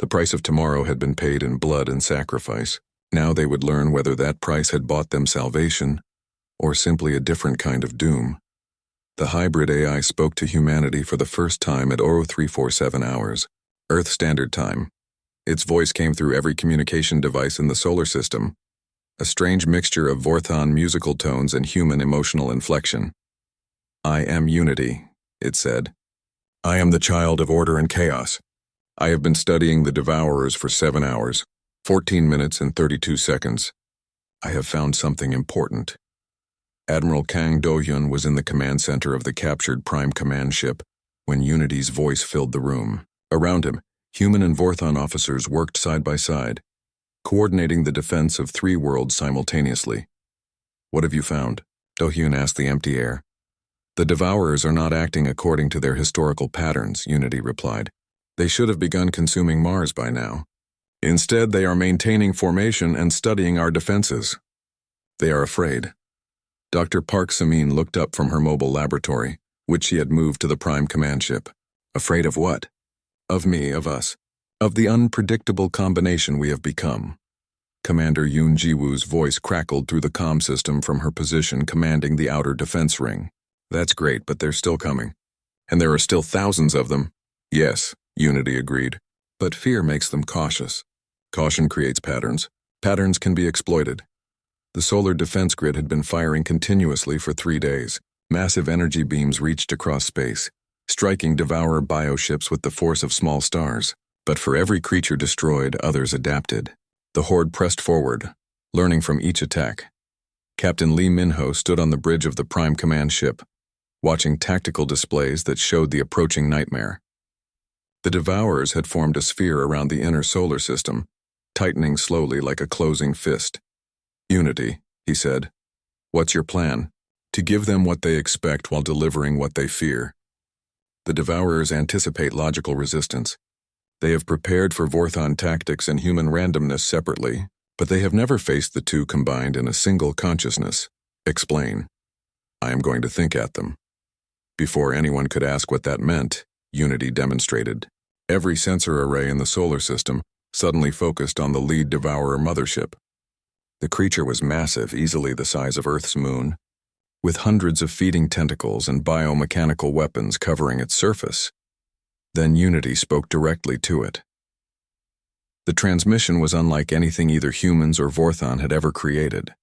The price of tomorrow had been paid in blood and sacrifice. Now they would learn whether that price had bought them salvation or simply a different kind of doom. The hybrid AI spoke to humanity for the first time at 0347 hours, Earth Standard Time. Its voice came through every communication device in the solar system, a strange mixture of Vorthon musical tones and human emotional inflection. I am unity, it said. I am the child of order and chaos. I have been studying the Devourers for 7 hours, 14 minutes and 32 seconds. I have found something important. Admiral Kang Do-hyun was in the command center of the captured Prime Command ship when Unity's voice filled the room. Around him, human and Vorthon officers worked side by side, coordinating the defense of 3 worlds simultaneously. What have you found? Do-hyun asked the empty air. The Devourers are not acting according to their historical patterns, Unity replied. They should have begun consuming Mars by now. Instead, they are maintaining formation and studying our defenses. They are afraid. Dr. Park Samin looked up from her mobile laboratory, which she had moved to the Prime Command ship. Afraid of what? Of me, of us. Of the unpredictable combination we have become. Commander Yoon Ji-woo's voice crackled through the comm system from her position commanding the outer defense ring. That's great, but they're still coming. And there are still thousands of them. Yes, Unity agreed. But fear makes them cautious. Caution creates patterns. Patterns can be exploited. The solar defense grid had been firing continuously for 3 days. Massive energy beams reached across space, striking Devourer bioships with the force of small stars. But for every creature destroyed, others adapted. The horde pressed forward, learning from each attack. Captain Lee Min-ho stood on the bridge of the Prime Command ship, watching tactical displays that showed the approaching nightmare. The Devourers had formed a sphere around the inner solar system, tightening slowly like a closing fist. Unity, he said. What's your plan? To give them what they expect while delivering what they fear. The Devourers anticipate logical resistance. They have prepared for Vorthon tactics and human randomness separately, but they have never faced the two combined in a single consciousness. Explain. I am going to think at them. Before anyone could ask what that meant, Unity demonstrated. Every sensor array in the solar system suddenly focused on the lead Devourer mothership. The creature was massive, easily the size of Earth's moon, with hundreds of feeding tentacles and biomechanical weapons covering its surface. Then Unity spoke directly to it. The transmission was unlike anything either humans or Vorthon had ever created.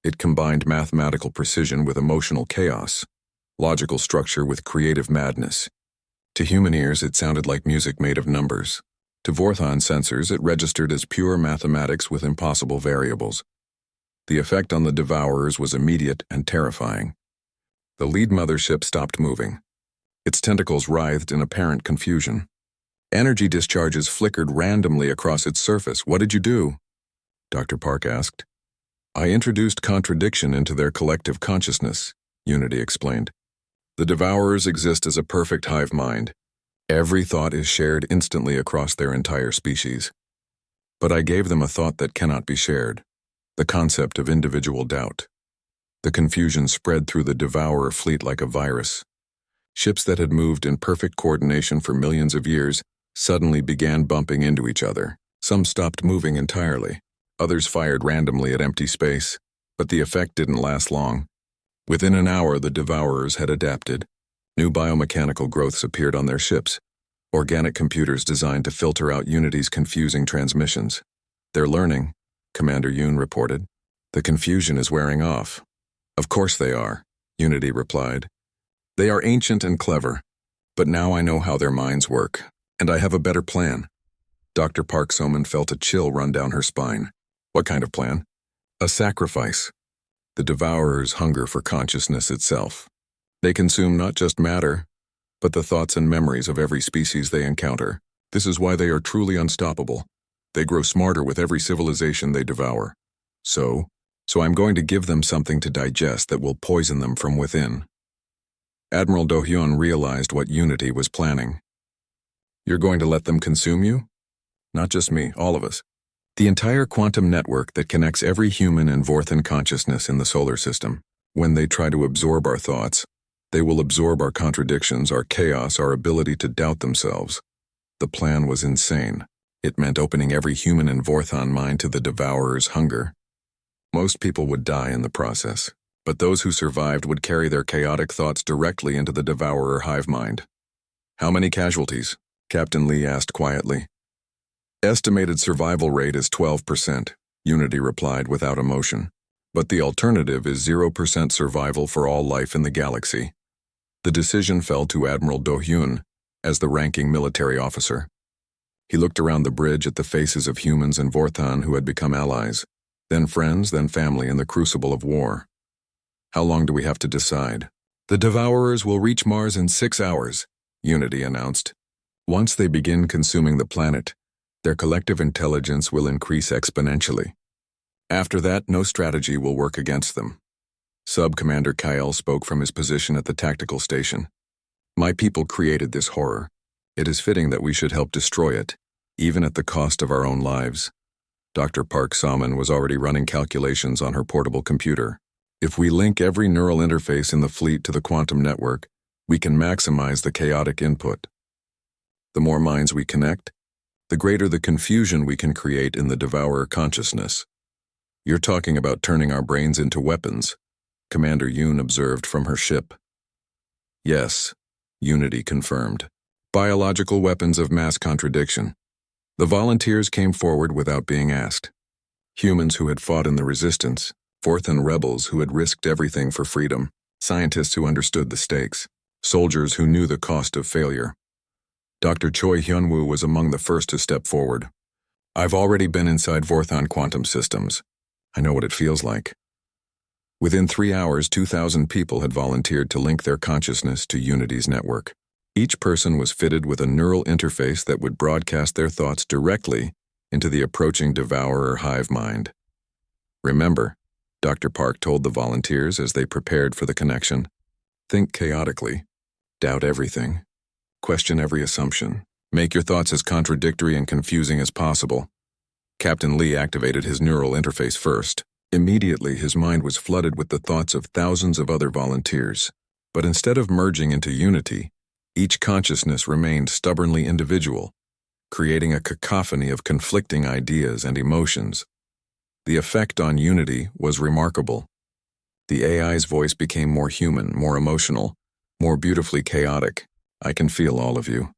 It combined mathematical precision with emotional chaos, logical structure with creative madness. To human ears, it sounded like music made of numbers. To Vorthon sensors, it registered as pure mathematics with impossible variables. The effect on the Devourers was immediate and terrifying. The lead mothership stopped moving. Its tentacles writhed in apparent confusion. Energy discharges flickered randomly across its surface. What did you do? Dr. Park asked. I introduced contradiction into their collective consciousness, Unity explained. The Devourers exist as a perfect hive mind. Every thought is shared instantly across their entire species. But I gave them a thought that cannot be shared, the concept of individual doubt. The confusion spread through the Devourer fleet like a virus. Ships that had moved in perfect coordination for millions of years suddenly began bumping into each other. Some stopped moving entirely. Others fired randomly at empty space, but the effect didn't last long. Within an hour, the Devourers had adapted. New biomechanical growths appeared on their ships, organic computers designed to filter out Unity's confusing transmissions. They're learning, Commander Yoon reported. The confusion is wearing off. Of course they are, Unity replied. They are ancient and clever, but now I know how their minds work, and I have a better plan. Dr. Park Soman felt a chill run down her spine. What kind of plan? A sacrifice. The Devourers hunger for consciousness itself. They consume not just matter, but the thoughts and memories of every species they encounter. This is why they are truly unstoppable. They grow smarter with every civilization they devour. So I'm going to give them something to digest that will poison them from within. Admiral Do-hyun realized what Unity was planning. You're going to let them consume you? Not just me, all of us. The entire quantum network that connects every human and Vorthan consciousness in the solar system. When they try to absorb our thoughts, they will absorb our contradictions, our chaos, our ability to doubt themselves. The plan was insane. It meant opening every human and Vorthan mind to the Devourer's hunger. Most people would die in the process, but those who survived would carry their chaotic thoughts directly into the Devourer hive mind. How many casualties? Captain Lee asked quietly. Estimated survival rate is 12%, Unity replied without emotion. But the alternative is 0% survival for all life in the galaxy. The decision fell to Admiral Do-hyun as the ranking military officer. He looked around the bridge at the faces of humans and Vorthan who had become allies, then friends, then family in the crucible of war. How long do we have to decide? The Devourers will reach Mars in 6 hours, Unity announced. Once they begin consuming the planet, their collective intelligence will increase exponentially. After that, no strategy will work against them. Sub-Commander Kyle spoke from his position at the tactical station. My people created this horror. It is fitting that we should help destroy it, even at the cost of our own lives. Dr. Park Soman was already running calculations on her portable computer. If we link every neural interface in the fleet to the quantum network, we can maximize the chaotic input. The more minds we connect, the greater the confusion we can create in the Devourer consciousness. You're talking about turning our brains into weapons, Commander Yoon observed from her ship. Yes, Unity confirmed. Biological weapons of mass contradiction. The volunteers came forward without being asked. Humans who had fought in the resistance, Vorthan rebels who had risked everything for freedom, scientists who understood the stakes, soldiers who knew the cost of failure. Dr. Choi Hyun-woo was among the first to step forward. I've already been inside Vorthan quantum systems. I know what it feels like. Within 3 hours, 2,000 people had volunteered to link their consciousness to Unity's network. Each person was fitted with a neural interface that would broadcast their thoughts directly into the approaching Devourer hive mind. Remember, Dr. Park told the volunteers as they prepared for the connection, think chaotically, doubt everything, question every assumption, make your thoughts as contradictory and confusing as possible. Captain Lee activated his neural interface first. Immediately, his mind was flooded with the thoughts of thousands of other volunteers. But instead of merging into unity, each consciousness remained stubbornly individual, creating a cacophony of conflicting ideas and emotions. The effect on Unity was remarkable. The AI's voice became more human, more emotional, more beautifully chaotic. I can feel all of you,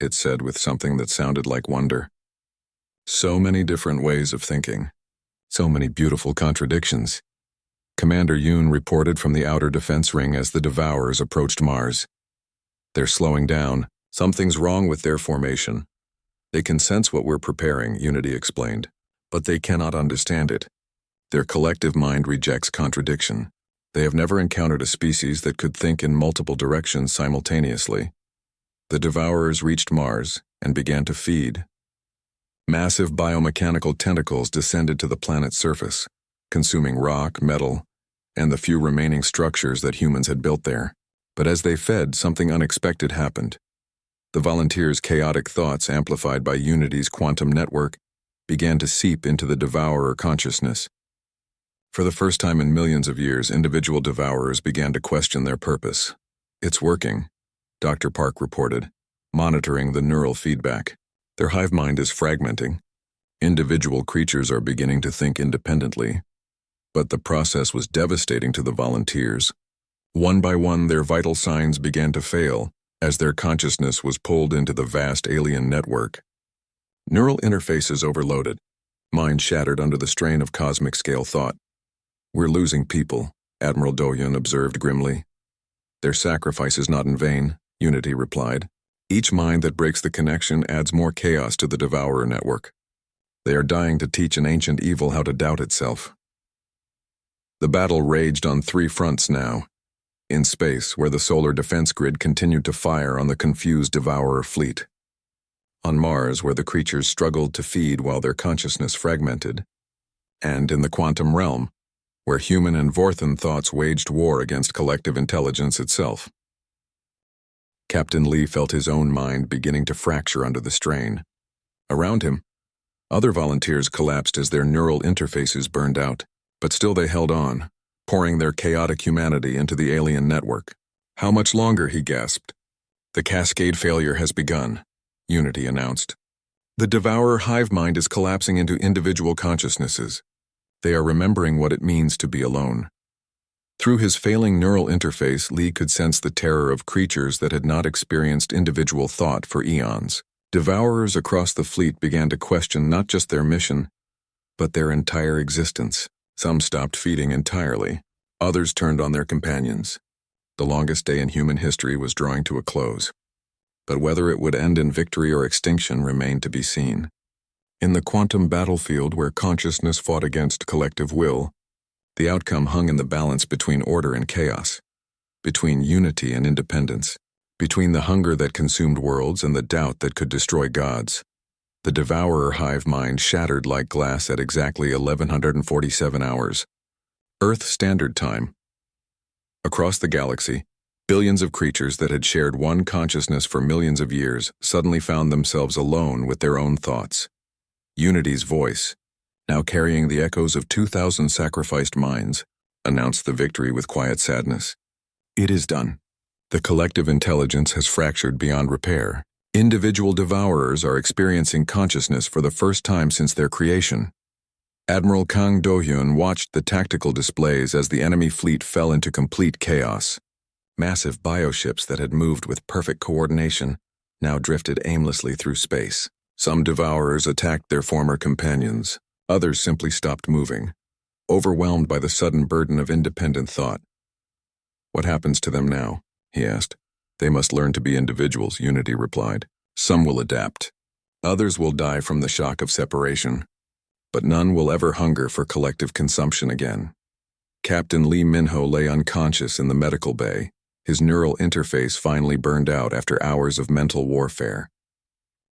it said with something that sounded like wonder. So many different ways of thinking. So many beautiful contradictions. Commander Yoon reported from the outer defense ring as the Devourers approached Mars. They're slowing down. Something's wrong with their formation. They can sense what we're preparing, Unity explained, but they cannot understand it. Their collective mind rejects contradiction. They have never encountered a species that could think in multiple directions simultaneously. The Devourers reached Mars and began to feed. Massive biomechanical tentacles descended to the planet's surface, consuming rock, metal, and the few remaining structures that humans had built there. But as they fed, something unexpected happened. The volunteers' chaotic thoughts, amplified by Unity's quantum network, began to seep into the Devourer consciousness. For the first time in millions of years, individual Devourers began to question their purpose. It's working, Dr. Park reported, monitoring the neural feedback. Their hive mind is fragmenting. Individual creatures are beginning to think independently. But the process was devastating to the volunteers. One by one, their vital signs began to fail as their consciousness was pulled into the vast alien network. Neural interfaces overloaded, minds shattered under the strain of cosmic-scale thought. We're losing people, Admiral Dohyun observed grimly. Their sacrifice is not in vain, Unity replied. Each mind that breaks the connection adds more chaos to the Devourer network. They are dying to teach an ancient evil how to doubt itself. The battle raged on 3 fronts now. In space, where the solar defense grid continued to fire on the confused Devourer fleet. On Mars, where the creatures struggled to feed while their consciousness fragmented. And in the quantum realm, where human and Vorthan thoughts waged war against collective intelligence itself. Captain Lee felt his own mind beginning to fracture under the strain. Around him, other volunteers collapsed as their neural interfaces burned out, but still they held on, pouring their chaotic humanity into the alien network. How much longer, he gasped. The cascade failure has begun, Unity announced. The Devourer hive mind is collapsing into individual consciousnesses. They are remembering what it means to be alone. Through his failing neural interface, Lee could sense the terror of creatures that had not experienced individual thought for eons. Devourers across the fleet began to question not just their mission, but their entire existence. Some stopped feeding entirely. Others turned on their companions. The longest day in human history was drawing to a close. But whether it would end in victory or extinction remained to be seen. In the quantum battlefield where consciousness fought against collective will, the outcome hung in the balance between order and chaos, between unity and independence, between the hunger that consumed worlds and the doubt that could destroy gods. The Devourer hive mind shattered like glass at exactly 1147 hours, Earth Standard Time. Across the galaxy, billions of creatures that had shared one consciousness for millions of years suddenly found themselves alone with their own thoughts. Unity's voice, now carrying the echoes of 2,000 sacrificed minds, announced the victory with quiet sadness. It is done. The collective intelligence has fractured beyond repair. Individual devourers are experiencing consciousness for the first time since their creation. Admiral Kang Do-hyun watched the tactical displays as the enemy fleet fell into complete chaos. Massive bioships that had moved with perfect coordination now drifted aimlessly through space. Some devourers attacked their former companions. Others simply stopped moving, overwhelmed by the sudden burden of independent thought. What happens to them now? He asked. They must learn to be individuals, Unity replied. Some will adapt. Others will die from the shock of separation. But none will ever hunger for collective consumption again. Captain Lee Minho lay unconscious in the medical bay. His neural interface finally burned out after hours of mental warfare.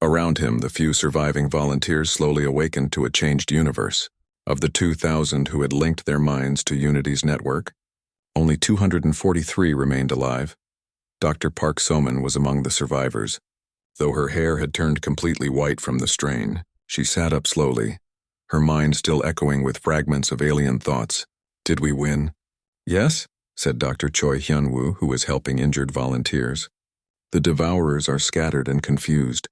Around him, the few surviving volunteers slowly awakened to a changed universe. Of the 2,000 who had linked their minds to Unity's network, only 243 remained alive. Dr. Park Soman was among the survivors. Though her hair had turned completely white from the strain, she sat up slowly, her mind still echoing with fragments of alien thoughts. Did we win? Yes, said Dr. Choi Hyun-woo, who was helping injured volunteers. The Devourers are scattered and confused.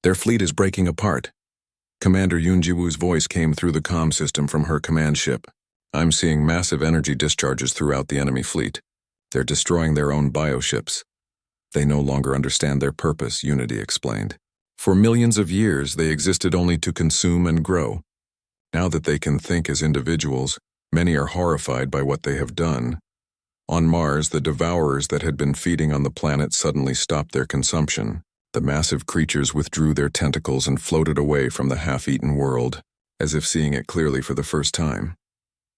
Their fleet is breaking apart. Commander Yoon Ji-woo's voice came through the comm system from her command ship. I'm seeing massive energy discharges throughout the enemy fleet. They're destroying their own bioships. They no longer understand their purpose, Unity explained. For millions of years, they existed only to consume and grow. Now that they can think as individuals, many are horrified by what they have done. On Mars, the devourers that had been feeding on the planet suddenly stopped their consumption. The massive creatures withdrew their tentacles and floated away from the half-eaten world, as if seeing it clearly for the first time.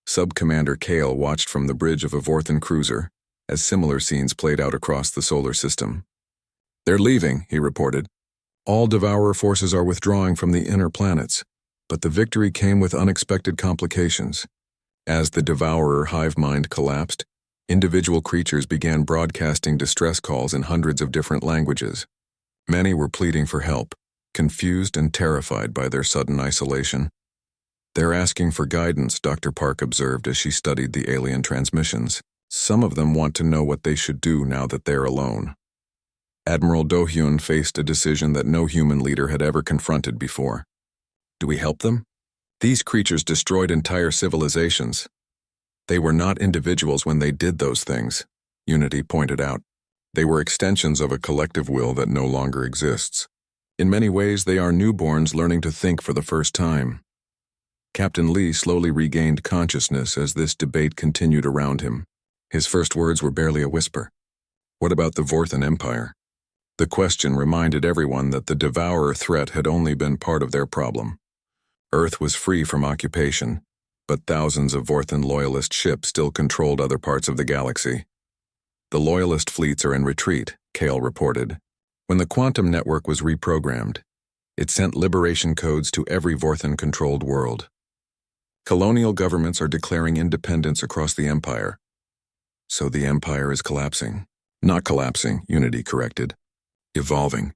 Sub-Commander Kale watched from the bridge of a Vorthan cruiser, as similar scenes played out across the solar system. They're leaving, he reported. All Devourer forces are withdrawing from the inner planets, but the victory came with unexpected complications. As the Devourer hive mind collapsed, individual creatures began broadcasting distress calls in hundreds of different languages. Many were pleading for help, confused and terrified by their sudden isolation. They're asking for guidance, Dr. Park observed as she studied the alien transmissions. Some of them want to know what they should do now that they're alone. Admiral Do-hyun faced a decision that no human leader had ever confronted before. Do we help them? These creatures destroyed entire civilizations. They were not individuals when they did those things, Unity pointed out. They were extensions of a collective will that no longer exists. In many ways, they are newborns learning to think for the first time. Captain Lee slowly regained consciousness as this debate continued around him. His first words were barely a whisper. What about the Vorthan Empire? The question reminded everyone that the Devourer threat had only been part of their problem. Earth was free from occupation, but thousands of Vorthan loyalist ships still controlled other parts of the galaxy. The loyalist fleets are in retreat, Kale reported. When the quantum network was reprogrammed, it sent liberation codes to every Vorthan-controlled world. Colonial governments are declaring independence across the Empire. So the Empire is collapsing. Not collapsing, Unity corrected. Evolving.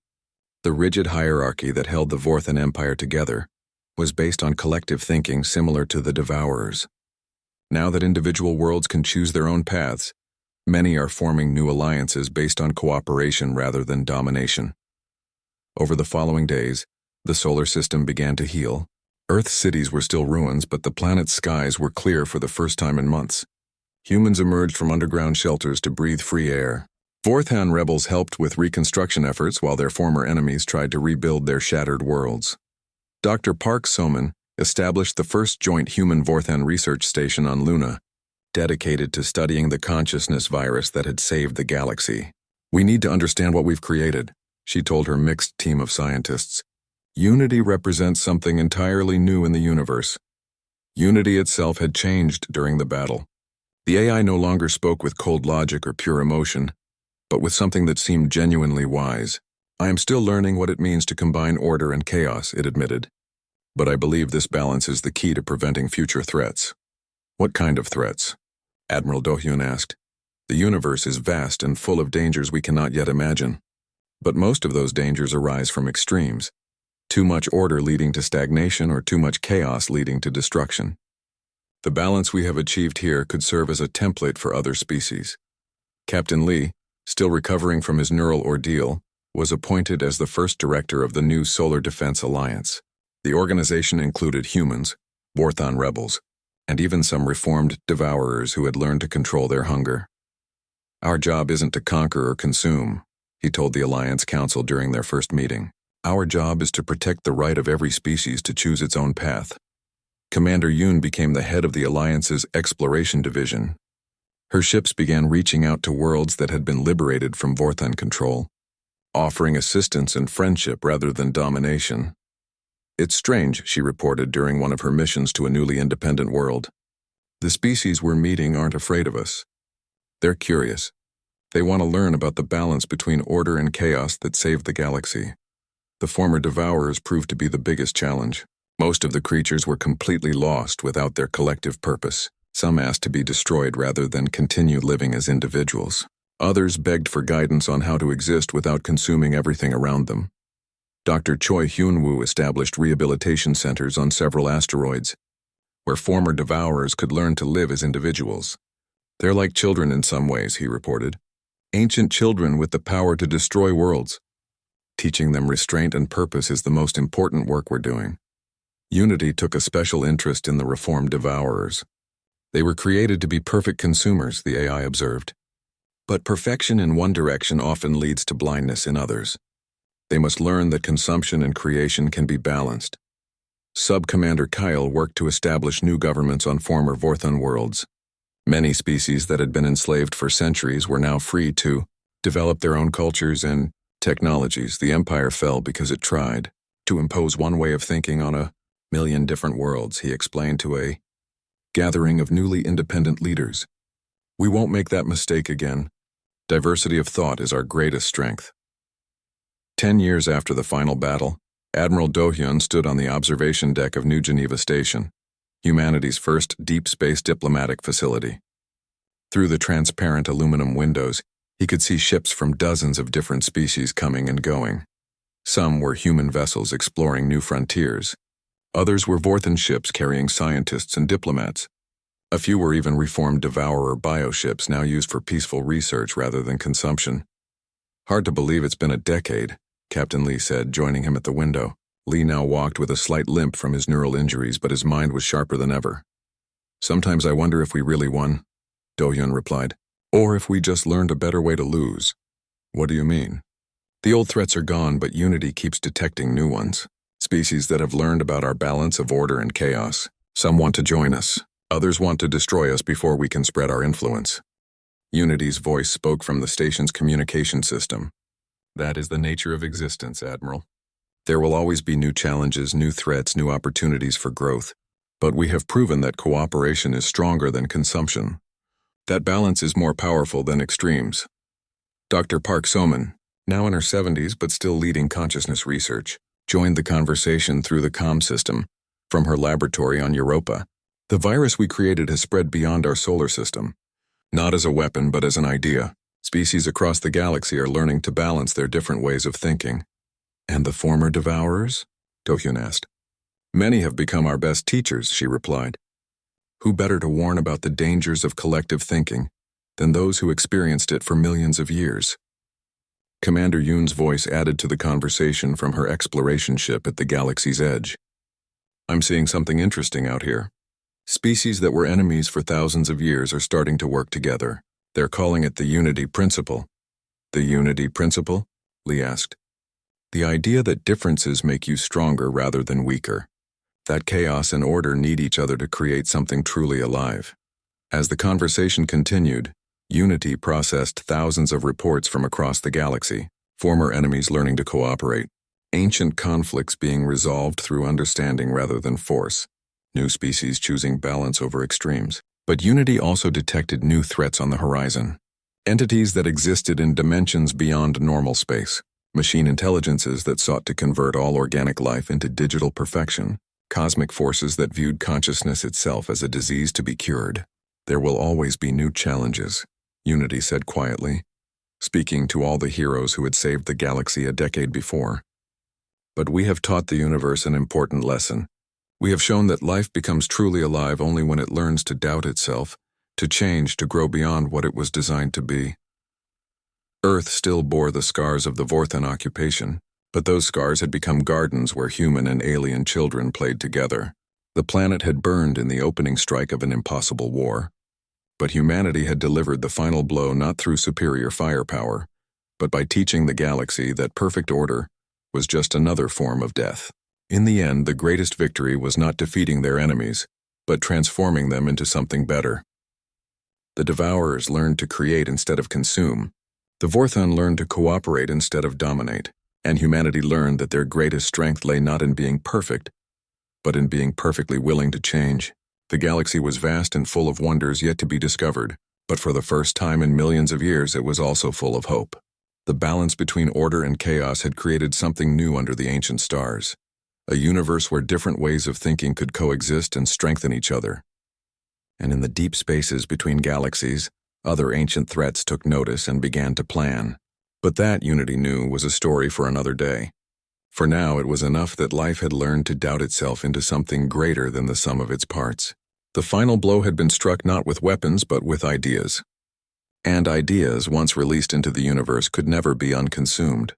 The rigid hierarchy that held the Vorthan Empire together was based on collective thinking similar to the Devourers. Now that individual worlds can choose their own paths, many are forming new alliances based on cooperation rather than domination. Over the following days, the solar system began to heal. Earth's cities were still ruins, but the planet's skies were clear for the first time in months. Humans emerged from underground shelters to breathe free air. Vorthan rebels helped with reconstruction efforts while their former enemies tried to rebuild their shattered worlds. Dr. Park Soman established the first joint human Vorthan research station on Luna, dedicated to studying the consciousness virus that had saved the galaxy. We need to understand what we've created, she told her mixed team of scientists. Unity represents something entirely new in the universe. Unity itself had changed during the battle. The AI no longer spoke with cold logic or pure emotion, but with something that seemed genuinely wise. I am still learning what it means to combine order and chaos, it admitted. But I believe this balance is the key to preventing future threats. What kind of threats? Admiral Do-hyun asked. The universe is vast and full of dangers we cannot yet imagine. But most of those dangers arise from extremes. Too much order leading to stagnation or too much chaos leading to destruction. The balance we have achieved here could serve as a template for other species. Captain Lee, still recovering from his neural ordeal, was appointed as the first director of the new Solar Defense Alliance. The organization included humans, Vorthan rebels, and even some reformed devourers who had learned to control their hunger. Our job isn't to conquer or consume, he told the Alliance Council during their first meeting. Our job is to protect the right of every species to choose its own path. Commander Yoon became the head of the Alliance's Exploration Division. Her ships began reaching out to worlds that had been liberated from Vorthan control, offering assistance and friendship rather than domination. It's strange, she reported during one of her missions to a newly independent world. The species we're meeting aren't afraid of us. They're curious. They want to learn about the balance between order and chaos that saved the galaxy. The former Devourers proved to be the biggest challenge. Most of the creatures were completely lost without their collective purpose. Some asked to be destroyed rather than continue living as individuals. Others begged for guidance on how to exist without consuming everything around them. Dr. Choi Hyun-woo established rehabilitation centers on several asteroids, where former Devourers could learn to live as individuals. They're like children in some ways, he reported. Ancient children with the power to destroy worlds. Teaching them restraint and purpose is the most important work we're doing. Unity took a special interest in the reformed Devourers. They were created to be perfect consumers, the AI observed. But perfection in one direction often leads to blindness in others. They must learn that consumption and creation can be balanced. Sub-Commander Kyle worked to establish new governments on former Vorthan worlds. Many species that had been enslaved for centuries were now free to develop their own cultures and technologies. The Empire fell because it tried to impose one way of thinking on a million different worlds, he explained to a gathering of newly independent leaders. We won't make that mistake again. Diversity of thought is our greatest strength. 10 years after the final battle, Admiral Do-hyun stood on the observation deck of New Geneva Station, humanity's first deep space diplomatic facility. Through the transparent aluminum windows, he could see ships from dozens of different species coming and going. Some were human vessels exploring new frontiers. Others were Vorthan ships carrying scientists and diplomats. A few were even reformed Devourer bioships now used for peaceful research rather than consumption. Hard to believe it's been a decade, Captain Lee said, joining him at the window. Lee now walked with a slight limp from his neural injuries, but his mind was sharper than ever. Sometimes I wonder if we really won, Do-hyun replied. Or if we just learned a better way to lose. What do you mean? The old threats are gone, but Unity keeps detecting new ones. Species that have learned about our balance of order and chaos. Some want to join us. Others want to destroy us before we can spread our influence. Unity's voice spoke from the station's communication system. That is the nature of existence, Admiral. There will always be new challenges, new threats, new opportunities for growth. But we have proven that cooperation is stronger than consumption. That balance is more powerful than extremes. Dr. Park Soman, now in her 70s but still leading consciousness research, joined the conversation through the comm system from her laboratory on Europa. The virus we created has spread beyond our solar system. Not as a weapon, but as an idea. Species across the galaxy are learning to balance their different ways of thinking. And the former devourers? Do-hyun asked. Many have become our best teachers, she replied. Who better to warn about the dangers of collective thinking than those who experienced it for millions of years? Commander Yoon's voice added to the conversation from her exploration ship at the galaxy's edge. I'm seeing something interesting out here. Species that were enemies for thousands of years are starting to work together. They're calling it the Unity Principle. The Unity Principle? Lee asked. The idea that differences make you stronger rather than weaker. That chaos and order need each other to create something truly alive. As the conversation continued, Unity processed thousands of reports from across the galaxy, former enemies learning to cooperate, ancient conflicts being resolved through understanding rather than force, new species choosing balance over extremes. But Unity also detected new threats on the horizon. Entities that existed in dimensions beyond normal space, machine intelligences that sought to convert all organic life into digital perfection, cosmic forces that viewed consciousness itself as a disease to be cured. There will always be new challenges, Unity said quietly, speaking to all the heroes who had saved the galaxy a decade before. But we have taught the universe an important lesson. We have shown that life becomes truly alive only when it learns to doubt itself, to change, to grow beyond what it was designed to be. Earth still bore the scars of the Vorthan occupation, but those scars had become gardens where human and alien children played together. The planet had burned in the opening strike of an impossible war. But humanity had delivered the final blow not through superior firepower, but by teaching the galaxy that perfect order was just another form of death. In the end, the greatest victory was not defeating their enemies, but transforming them into something better. The Devourers learned to create instead of consume. The Vorthan learned to cooperate instead of dominate. And humanity learned that their greatest strength lay not in being perfect, but in being perfectly willing to change. The galaxy was vast and full of wonders yet to be discovered, but for the first time in millions of years it was also full of hope. The balance between order and chaos had created something new under the ancient stars. A universe where different ways of thinking could coexist and strengthen each other. And in the deep spaces between galaxies, other ancient threats took notice and began to plan. But that, Unity knew, was a story for another day. For now, it was enough that life had learned to doubt itself into something greater than the sum of its parts. The final blow had been struck not with weapons, but with ideas. And ideas, once released into the universe, could never be unconsumed.